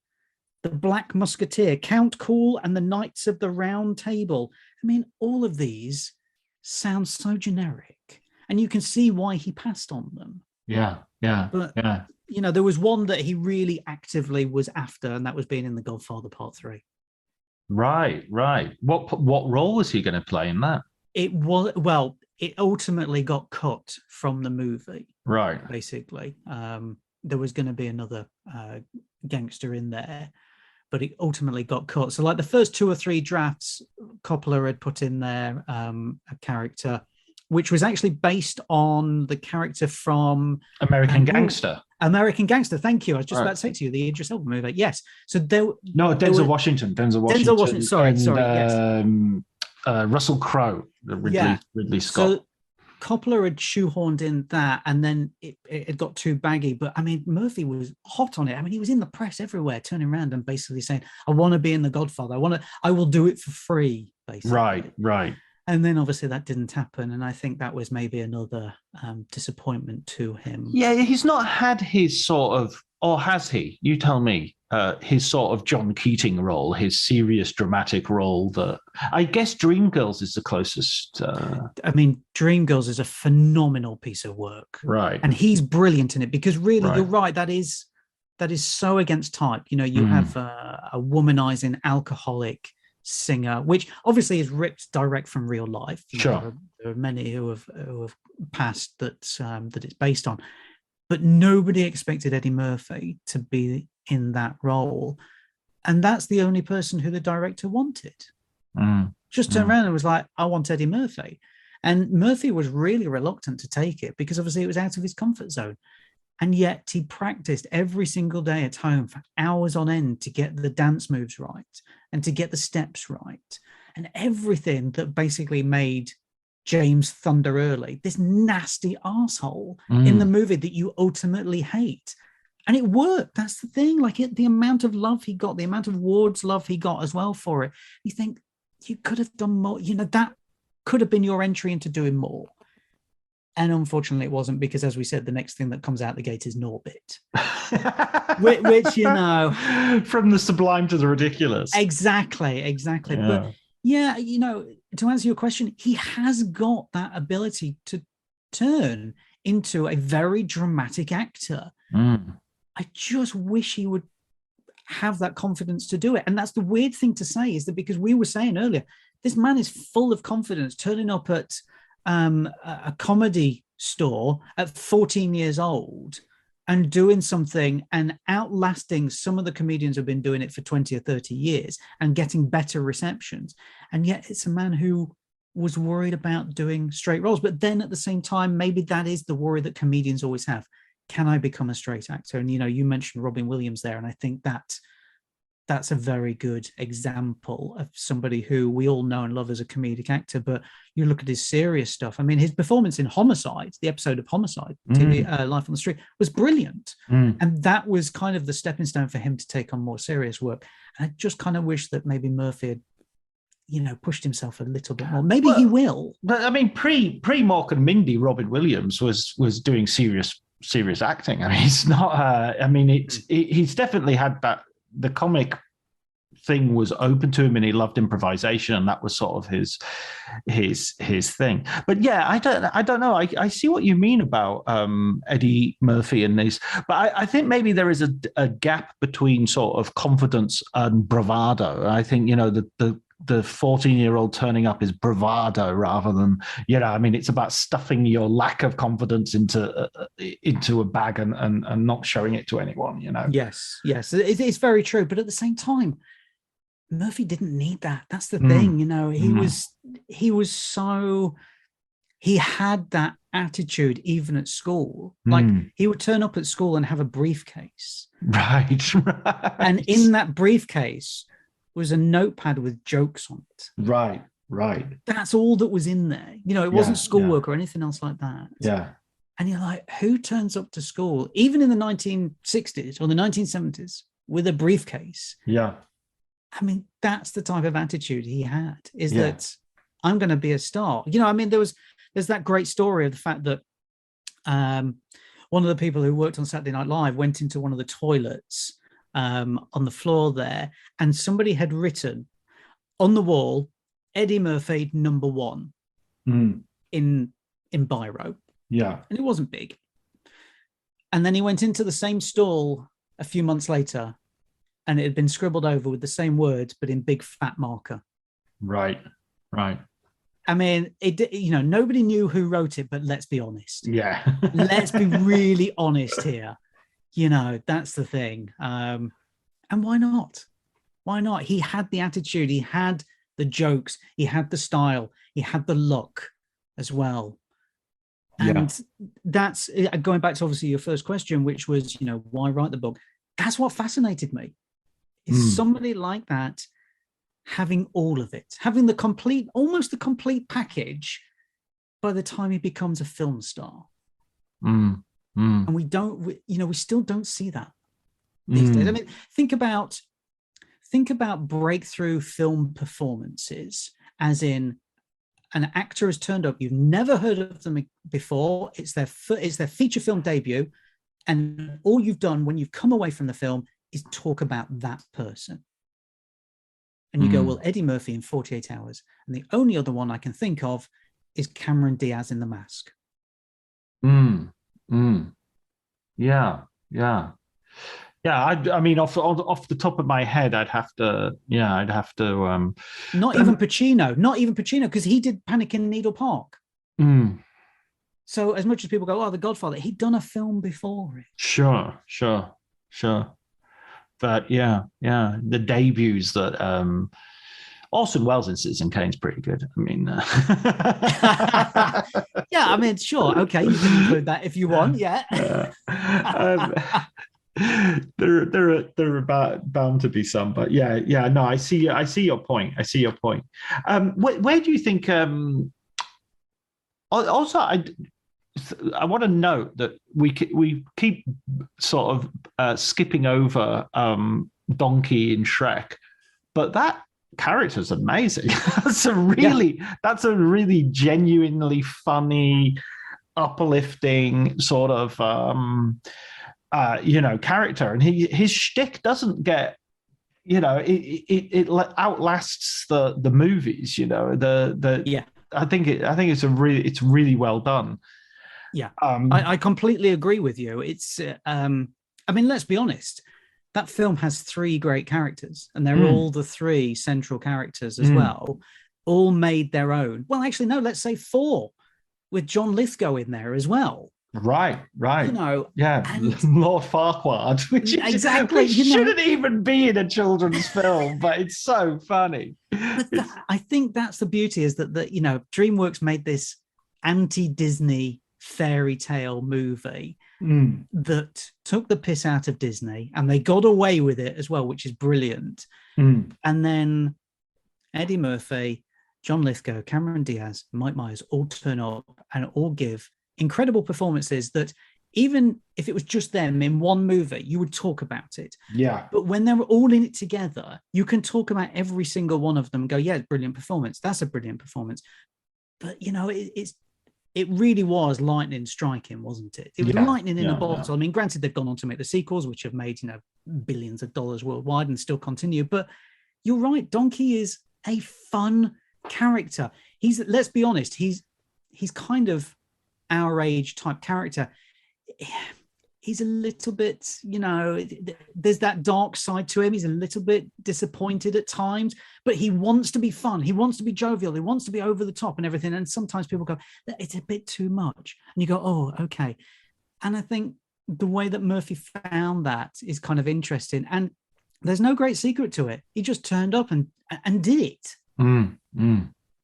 Speaker 8: The Black Musketeer, Count Cool and the Knights of the Round Table. I mean, all of these sound so generic, and you can see why he passed on them.
Speaker 7: But,
Speaker 8: there was one that he really actively was after, and that was being in The Godfather Part 3.
Speaker 7: Right. What role was he going to play in that?
Speaker 8: It ultimately got cut from the movie.
Speaker 7: Right.
Speaker 8: Basically. There was going to be another gangster in there, but it ultimately got cut. So like the first 2 or 3 drafts, Coppola had put in there a character, which was actually based on the character from
Speaker 7: American Gangster.
Speaker 8: American Gangster, thank you. I was just about to say to you, the Idris Elba movie. Yes. So
Speaker 7: Denzel Washington. Denzel Washington.
Speaker 8: Sorry.
Speaker 7: Yes. Russell Crowe, Ridley Scott.
Speaker 8: So Coppola had shoehorned in that, and then it got too baggy. But I mean, Murphy was hot on it. I mean, he was in the press everywhere, turning around and basically saying, "I want to be in The Godfather. I will do it for free." Basically,
Speaker 7: right.
Speaker 8: And then obviously that didn't happen, and I think that was maybe another disappointment to him.
Speaker 7: Yeah, he's not had his sort of, or has he? You tell me. His sort of John Keating role, his serious dramatic role. That I guess Dreamgirls is the closest.
Speaker 8: I mean, Dreamgirls is a phenomenal piece of work,
Speaker 7: right?
Speaker 8: And he's brilliant in it, because really, you're right. That is so against type. You have a womanizing alcoholic singer, which obviously is ripped direct from real life.
Speaker 7: Sure,
Speaker 8: there are many who have passed that it's based on, but nobody expected Eddie Murphy to be in that role, and that's the only person who the director wanted. Just turned around and was like, "I want Eddie Murphy," and Murphy was really reluctant to take it, because obviously it was out of his comfort zone. And yet he practiced every single day at home for hours on end to get the dance moves right and to get the steps right, and everything that basically made James Thunder Early this nasty asshole in the movie that you ultimately hate. And it worked. That's the thing. Like the amount of love he got, the amount of awards love he got as well for it. You think you could have done more. That could have been your entry into doing more. And unfortunately, it wasn't, because, as we said, the next thing that comes out the gate is Norbit, which
Speaker 7: from the sublime to the ridiculous.
Speaker 8: Exactly.
Speaker 7: Yeah.
Speaker 8: But yeah, to answer your question, he has got that ability to turn into a very dramatic actor. I just wish he would have that confidence to do it. And that's the weird thing to say, is that because we were saying earlier, this man is full of confidence, turning up at a comedy store at 14 years old and doing something and outlasting some of the comedians who've been doing it for 20 or 30 years and getting better receptions. And yet it's a man who was worried about doing straight roles. But then at the same time, maybe that is the worry that comedians always have. Can I become a straight actor? And, you mentioned Robin Williams there. And I think that's a very good example of somebody who we all know and love as a comedic actor. But you look at his serious stuff. I mean, his performance in Homicide, the episode of Homicide, TV, Life on the Street, was brilliant. And that was kind of the stepping stone for him to take on more serious work. And I just kind of wish that maybe Murphy had, pushed himself a little bit more. Maybe he will.
Speaker 7: But I mean, pre Mork and Mindy, Robin Williams was doing serious acting. I mean, it's not. He's definitely had that. The comic thing was open to him, and he loved improvisation, and that was sort of his thing. But yeah, I don't know. I see what you mean about Eddie Murphy and these, but I think maybe there is a gap between sort of confidence and bravado. I think the 14-year-old turning up is bravado rather than, it's about stuffing your lack of confidence into a bag and not showing it to anyone,
Speaker 8: Yes, it's very true. But at the same time, Murphy didn't need that. That's the thing, he had that attitude even at school. Like he would turn up at school and have a briefcase.
Speaker 7: Right.
Speaker 8: And in that briefcase was a notepad with jokes on it.
Speaker 7: Right.
Speaker 8: That's all that was in there. It wasn't schoolwork or anything else like that.
Speaker 7: Yeah.
Speaker 8: And you're like, who turns up to school, even in the 1960s or the 1970s, with a briefcase?
Speaker 7: Yeah.
Speaker 8: I mean, that's the type of attitude he had, is that I'm going to be a star. You know, I mean, there's that great story of the fact that one of the people who worked on Saturday Night Live went into one of the toilets on the floor there, and somebody had written on the wall, Eddie Murphy #1 in biro.
Speaker 9: Yeah.
Speaker 8: And it wasn't big. And then he went into the same stall a few months later, and it had been scribbled over with the same words, but in big fat marker.
Speaker 9: Right.
Speaker 8: I mean, nobody knew who wrote it, but let's be honest.
Speaker 9: Yeah.
Speaker 8: Let's be really honest here. You know, that's the thing. And why not? Why not? He had the attitude, he had the jokes, he had the style, he had the look as well. And that's going back to obviously your first question, which was, why write the book? That's what fascinated me. Is somebody like that having all of it, having almost the complete package by the time he becomes a film star. And we still don't see that these days. I mean, think about breakthrough film performances, as in an actor has turned up, you've never heard of them before, it's their feature film debut, and all you've done when you've come away from the film is talk about that person. And you go, well, Eddie Murphy in 48 Hours. And the only other one I can think of is Cameron Diaz in The Mask.
Speaker 9: Yeah. I mean, off the top of my head, I'd have to.
Speaker 8: Not even Pacino, because he did Panic in Needle Park. So as much as people go, oh, The Godfather, he'd done a film before it.
Speaker 9: Sure. But the debuts that Orson Welles in Citizen Kane's pretty good. I mean,
Speaker 8: yeah, I mean, sure, okay, you can include that if you want. Yeah.
Speaker 9: There are bound to be some, but no, I see your point. Where do you think? Also, I want to note that we keep sort of skipping over Donkey in Shrek, but that character's amazing. That's a really genuinely funny, uplifting sort of character, and his shtick doesn't get, it outlasts the movies. I think it's really well done.
Speaker 8: Yeah, I completely agree with you. It's, I mean, let's be honest. That film has 3 great characters, and they're all the 3 central characters as well, all made their own. Well, actually, no, let's say 4, with John Lithgow in there as well.
Speaker 9: Right.
Speaker 8: And
Speaker 9: Lord Farquaad, which shouldn't even be in a children's film, but it's so funny.
Speaker 8: But I think that's the beauty, is that DreamWorks made this anti-Disney fairy tale movie that took the piss out of Disney, and they got away with it as well, which is brilliant. And then Eddie Murphy, John Lithgow, Cameron Diaz, Mike Myers all turn up and all give incredible performances that even if it was just them in one movie, you would talk about it.
Speaker 9: Yeah.
Speaker 8: But when they're all in it together, you can talk about every single one of them and go, yeah, brilliant performance. That's a brilliant performance. But, it really was lightning striking, wasn't it? It was lightning in a bottle. I mean, granted, they've gone on to make the sequels, which have made, billions of dollars worldwide and still continue. But you're right. Donkey is a fun character. Let's be honest, he's kind of our age type character. He's a little bit, there's that dark side to him. He's a little bit disappointed at times, but he wants to be fun. He wants to be jovial. He wants to be over the top and everything. And sometimes people go, it's a bit too much. And you go, oh, okay. And I think the way that Murphy found that is kind of interesting. And there's no great secret to it. He just turned up and did it.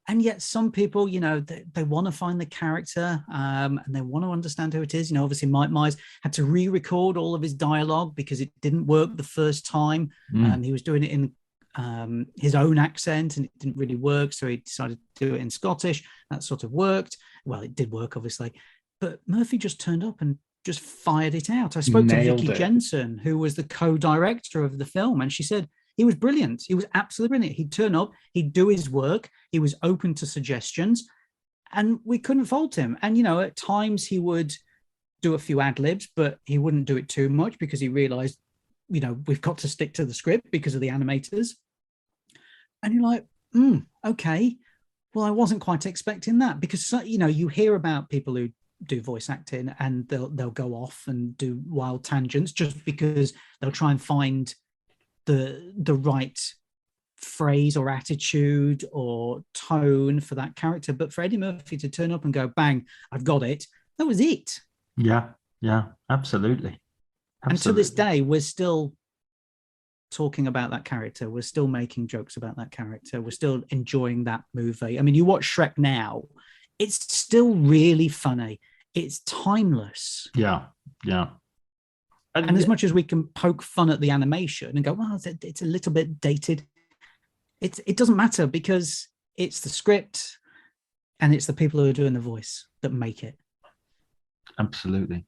Speaker 8: And yet some people, they want to find the character and they want to understand who it is. Obviously Mike Myers had to re-record all of his dialogue because it didn't work the first time. He was doing it in his own accent and it didn't really work. So he decided to do it in Scottish. That sort of worked. Well, it did work, obviously. But Murphy just turned up and just fired it out. I spoke to Vicky Jensen, who was the co-director of the film, and she said, He was brilliant. He was absolutely brilliant. He'd turn up, he'd do his work, he was open to suggestions, and we couldn't fault him. And, at times he would do a few ad libs, but he wouldn't do it too much because he realized, we've got to stick to the script because of the animators. And you're like, okay, well, I wasn't quite expecting that, because, you hear about people who do voice acting and they'll go off and do wild tangents just because they'll try and find the right phrase or attitude or tone for that character. But for Eddie Murphy to turn up and go, bang, I've got it, that was it.
Speaker 9: Yeah, absolutely.
Speaker 8: And to this day, we're still talking about that character. We're still making jokes about that character. We're still enjoying that movie. I mean, you watch Shrek now, it's still really funny. It's timeless.
Speaker 9: Yeah.
Speaker 8: And as much as we can poke fun at the animation and go, well, it's a little bit dated, it doesn't matter, because it's the script and it's the people who are doing the voice that make it.
Speaker 9: Absolutely.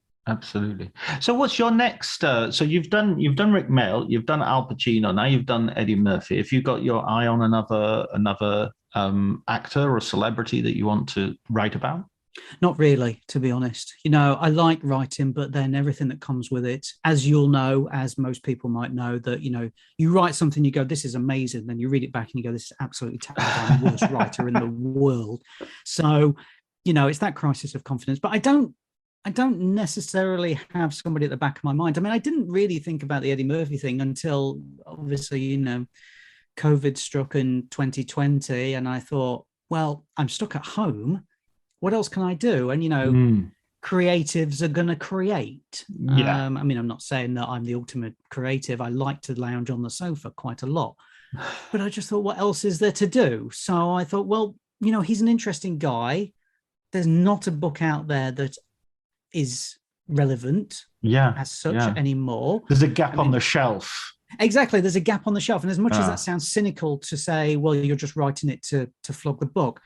Speaker 9: So what's your next? So you've done Rik Mayall, you've done Al Pacino, now you've done Eddie Murphy. If you've got your eye on another actor or celebrity that you want to write about?
Speaker 8: Not really, to be honest. I like writing, but then everything that comes with it, as you'll know, as most people might know, that, you write something, you go, this is amazing. Then you read it back and you go, this is absolutely terrible. I'm the worst writer in the world. So, it's that crisis of confidence. But I don't necessarily have somebody at the back of my mind. I mean, I didn't really think about the Eddie Murphy thing until, obviously, COVID struck in 2020. And I thought, well, I'm stuck at home. What else can I do? And, creatives are going to create.
Speaker 9: Yeah.
Speaker 8: I mean, I'm not saying that I'm the ultimate creative. I like to lounge on the sofa quite a lot. But I just thought, what else is there to do? So I thought, well, he's an interesting guy. There's not a book out there that is relevant as such anymore.
Speaker 9: There's a gap on the shelf.
Speaker 8: Exactly. There's a gap on the shelf. And as much as that sounds cynical to say, well, you're just writing it to flog the book.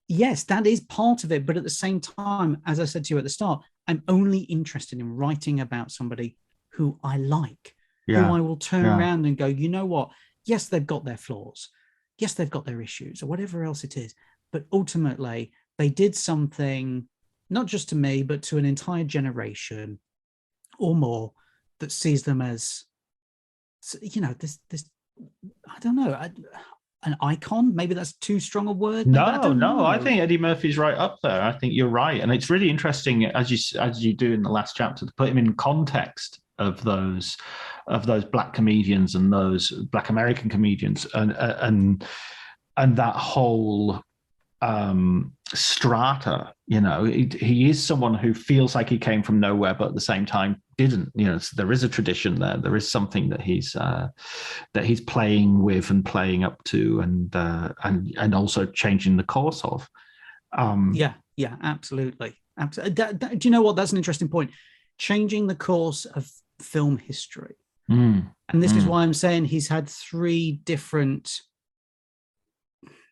Speaker 8: Yes, that is part of it. But at the same time, as I said to you at the start, I'm only interested in writing about somebody who I like, who I will turn around and go, you know what? Yes, they've got their flaws. Yes, they've got their issues or whatever else it is. But ultimately, they did something, not just to me, but to an entire generation or more, that sees them as, this I don't know, an icon. Maybe that's too strong a word.
Speaker 9: No, I think Eddie Murphy's right up there. I think you're right. And it's really interesting, as you do in the last chapter, to put him in context of those Black comedians and those Black American comedians and that whole strata. He is someone who feels like he came from nowhere, but at the same time didn't. So there is a tradition there. There is something that he's playing with and playing up to, and also changing the course of.
Speaker 8: Yeah, absolutely. Do you know what? That's an interesting point. Changing the course of film history, and this is why I'm saying he's had 3 different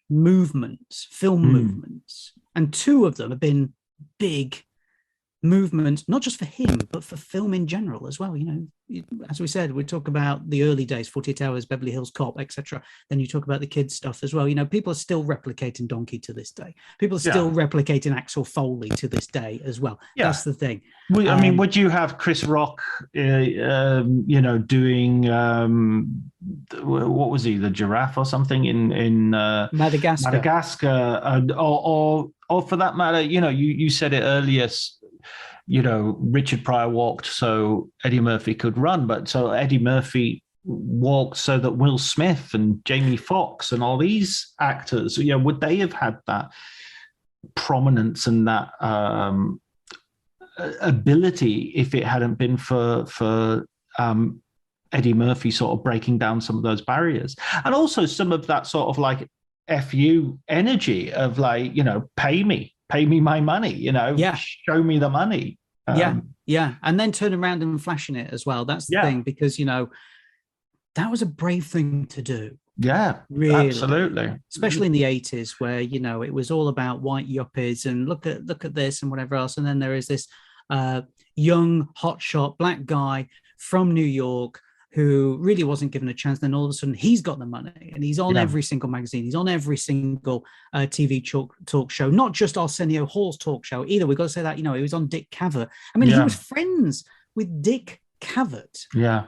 Speaker 8: film movements, and 2 of them have been big movements, not just for him, but for film in general as well. As we said, we talk about the early days, 48 Hours, Beverly Hills Cop, etc. Then you talk about the kids stuff as well. People are still replicating Donkey to this day. People are still replicating Axel Foley to this day as well. That's the thing.
Speaker 9: I mean, would you have Chris Rock, doing what was he, the giraffe or something in Madagascar, or for that matter, you said it earlier. Richard Pryor walked so Eddie Murphy could run, but so Eddie Murphy walked so that Will Smith and Jamie Foxx and all these actors, would they have had that prominence and that ability if it hadn't been for Eddie Murphy sort of breaking down some of those barriers, and also some of that sort of like FU energy of like, pay me my money, show me the money.
Speaker 8: And then turn around and flashing it as well. That's the thing, because that was a brave thing to do. Really, absolutely, especially in the 80s, where it was all about white yuppies and look at this and whatever else. And then there is this young hotshot Black guy from New York who really wasn't given a chance. Then all of a sudden he's got the money and he's on every single magazine. He's on every single TV talk show, not just Arsenio Hall's talk show either. We've got to say that, he was on Dick Cavett. I mean, he was friends with Dick Cavett.
Speaker 9: Yeah.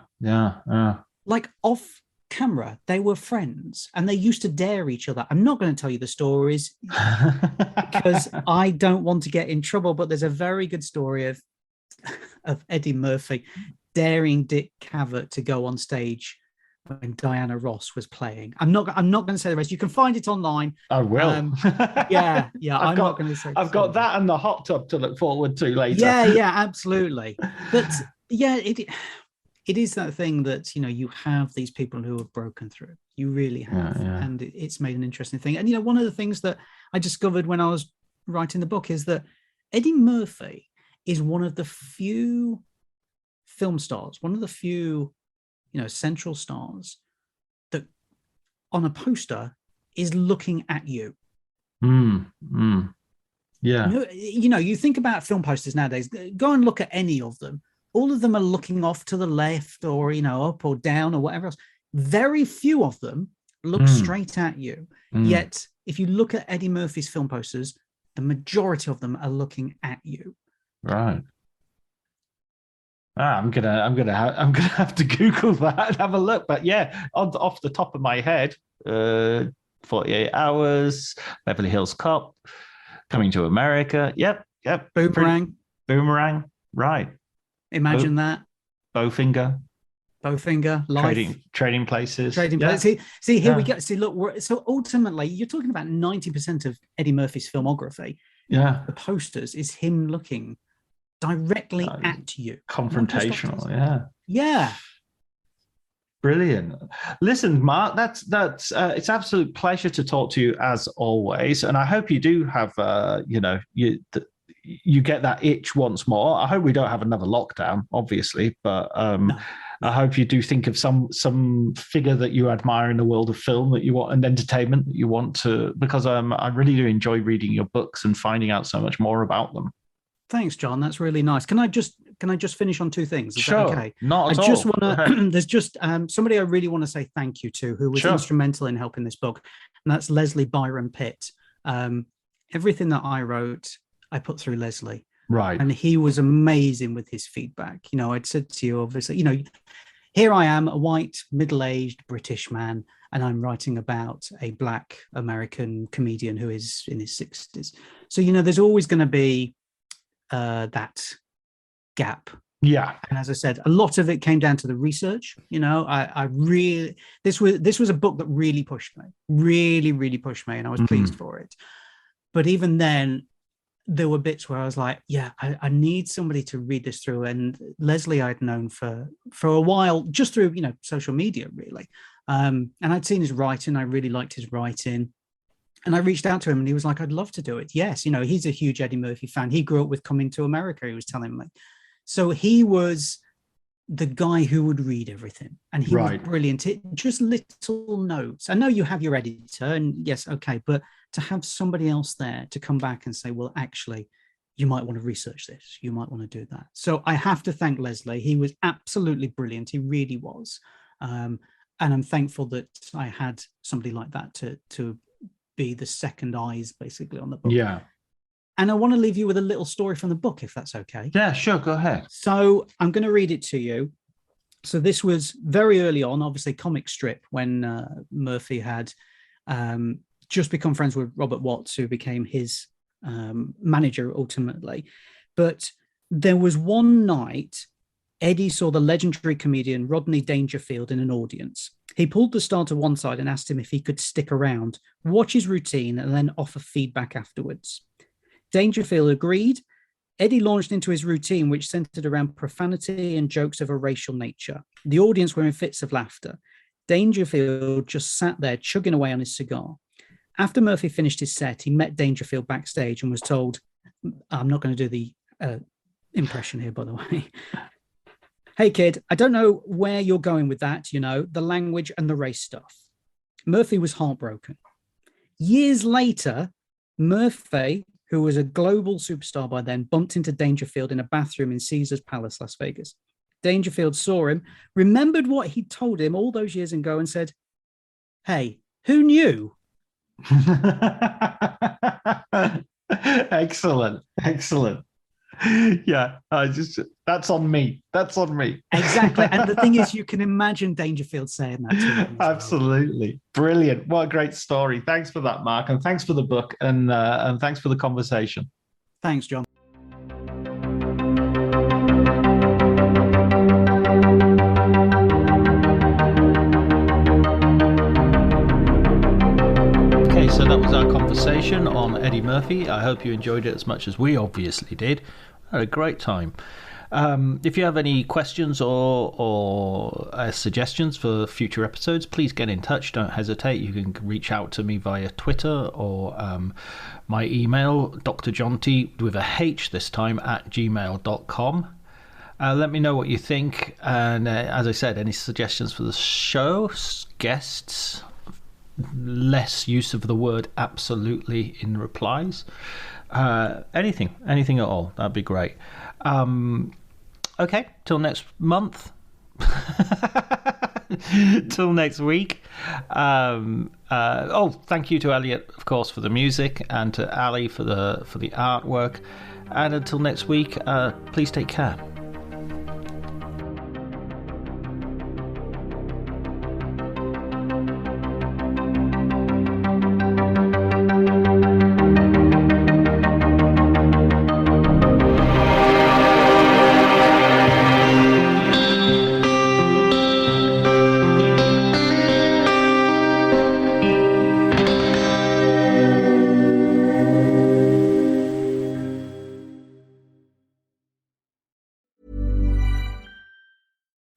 Speaker 8: Like off camera, they were friends and they used to dare each other. I'm not going to tell you the stories because I don't want to get in trouble, but there's a very good story of Eddie Murphy daring Dick Cavett to go on stage when Diana Ross was playing. I'm not going to say the rest. You can find it online.
Speaker 9: I will.
Speaker 8: Yeah. I'm not going to say.
Speaker 9: I've got that and the hot tub to look forward to later.
Speaker 8: Yeah, absolutely. But yeah, it is that thing that, you have these people who have broken through. You really have. Yeah. And it's made an interesting thing. And, one of the things that I discovered when I was writing the book is that Eddie Murphy is one of the few film stars, one of the few, central stars that on a poster is looking at you.
Speaker 9: Yeah.
Speaker 8: You think about film posters nowadays, go and look at any of them. All of them are looking off to the left or, up or down or whatever else. Very few of them look straight at you. Yet, if you look at Eddie Murphy's film posters, the majority of them are looking at you.
Speaker 9: Right. I'm gonna have to Google that and have a look. But yeah, off the top of my head, 48 Hours, Beverly Hills Cop, Coming to America. Yep. Boomerang. Right.
Speaker 8: Imagine that.
Speaker 9: Bowfinger,
Speaker 8: Life.
Speaker 9: Trading Places.
Speaker 8: See, here we go. See, look, so ultimately, you're talking about 90% of Eddie Murphy's filmography.
Speaker 9: Yeah.
Speaker 8: The posters is him looking directly at you.
Speaker 9: Confrontational,
Speaker 8: Yeah.
Speaker 9: Brilliant. Listen, Mark, that's it's absolute pleasure to talk to you as always, and I hope you do have you get that itch once more. I hope we don't have another lockdown, obviously, but no. I hope you do think of some figure that you admire in the world of film that you want and entertainment that you want to, because I really do enjoy reading your books and finding out so much more about them.
Speaker 8: Thanks, John. That's really nice. Can I just finish on two things? Is
Speaker 9: sure.
Speaker 8: That okay?
Speaker 9: Not at
Speaker 8: I
Speaker 9: all.
Speaker 8: just want to. There's just somebody I really want to say thank you to, who was instrumental in helping this book, and that's Leslie Byron Pitt. Everything that I wrote, I put through Leslie.
Speaker 9: Right.
Speaker 8: And he was amazing with his feedback. I'd said to you, obviously, here I am, a white, middle-aged British man, and I'm writing about a Black American comedian who is in his 60s. So, there's always going to be that gap.
Speaker 9: Yeah.
Speaker 8: And as I said, a lot of it came down to the research. I really, this was a book that really pushed me, really pushed me, and I was pleased for it. But even then, there were bits where I was like, I need somebody to read this through. And Leslie I'd known for a while, just through, social media, really. And I'd seen his writing. I really liked his writing. And I reached out to him and he was like, I'd love to do it. Yes, he's a huge Eddie Murphy fan. He grew up with Coming to America, he was telling me. So he was the guy who would read everything. And he was brilliant. Just little notes. I know you have your editor, and yes, okay, but to have somebody else there to come back and say, well, actually, you might want to research this. You might want to do that. So I have to thank Leslie. He was absolutely brilliant. He really was. And I'm thankful that I had somebody like that to be the second eyes, basically, on the book.
Speaker 9: Yeah.
Speaker 8: And I want to leave you with a little story from the book, if that's okay.
Speaker 9: Yeah, sure. Go ahead.
Speaker 8: So I'm going to read it to you. So this was very early on, obviously, comic strip, when Murphy had just become friends with Robert Watts, who became his manager ultimately. But there was one night, Eddie saw the legendary comedian Rodney Dangerfield in an audience. He pulled the star to one side and asked him if he could stick around, watch his routine, and then offer feedback afterwards. Dangerfield agreed. Eddie launched into his routine, which centered around profanity and jokes of a racial nature. The audience were in fits of laughter. Dangerfield just sat there chugging away on his cigar. After Murphy finished his set, he met Dangerfield backstage and was told, I'm not going to do the impression here, by the way. Hey, kid, I don't know where you're going with that, the language and the race stuff. Murphy was heartbroken. Years later, Murphy, who was a global superstar by then, bumped into Dangerfield in a bathroom in Caesar's Palace, Las Vegas. Dangerfield saw him, remembered what he'd told him all those years ago, and said, "Hey, who knew?"
Speaker 9: Excellent. Yeah, that's on me.
Speaker 8: Exactly. And the thing is, you can imagine Dangerfield saying that to him.
Speaker 9: Absolutely. Well. Brilliant. What a great story. Thanks for that, Mark. And thanks for the book, and thanks for the conversation.
Speaker 8: Thanks, John.
Speaker 7: So that was our conversation on Eddie Murphy. I hope you enjoyed it as much as we obviously did. Had a great time. If you have any questions or suggestions for future episodes, please get in touch. Don't hesitate. You can reach out to me via Twitter or my email, drjohnty with a H this time at gmail.com. Let me know what you think. And as I said, any suggestions for the show, guests, less use of the word absolutely in replies, anything at all, that'd be great. Okay, till next month. Till next week. Thank you to Elliot, of course, for the music, and to Ali for the artwork. And until next week, please take care.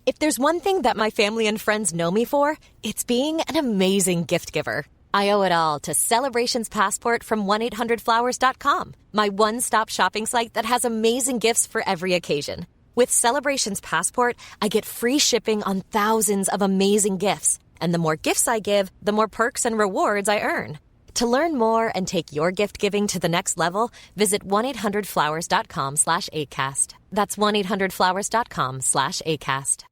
Speaker 11: If there's one thing that my family and friends know me for, it's being an amazing gift giver. I owe it all to Celebrations Passport from 1-800-Flowers.com, my one-stop shopping site that has amazing gifts for every occasion. With Celebrations Passport, I get free shipping on thousands of amazing gifts. And the more gifts I give, the more perks and rewards I earn. To learn more and take your gift giving to the next level, visit 1-800-Flowers.com/ACAST. That's 1-800-Flowers.com/ACAST.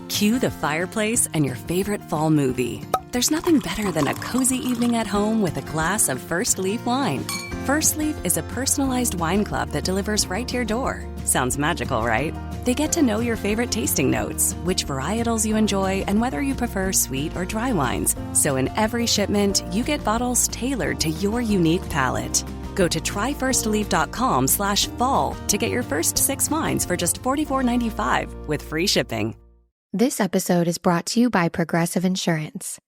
Speaker 12: Cue the fireplace and your favorite fall movie. There's nothing better than a cozy evening at home with a glass of First Leaf wine. First Leaf is a personalized wine club that delivers right to your door. Sounds magical, right? They get to know your favorite tasting notes, which varietals you enjoy, and whether you prefer sweet or dry wines. So in every shipment, you get bottles tailored to your unique palate. Go to tryfirstleaf.com/fall to get your first 6 wines for just $44.95 with free shipping.
Speaker 10: This episode is brought to you by Progressive Insurance.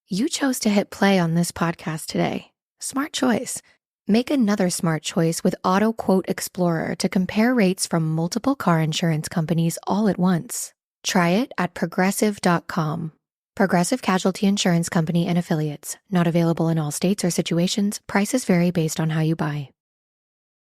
Speaker 10: You chose to hit play on this podcast today. Smart choice. Make another smart choice with Auto Quote Explorer to compare rates from multiple car insurance companies all at once. Try it at progressive.com. Progressive Casualty Insurance Company and Affiliates. Not available in all states or situations. Prices vary based on how you buy.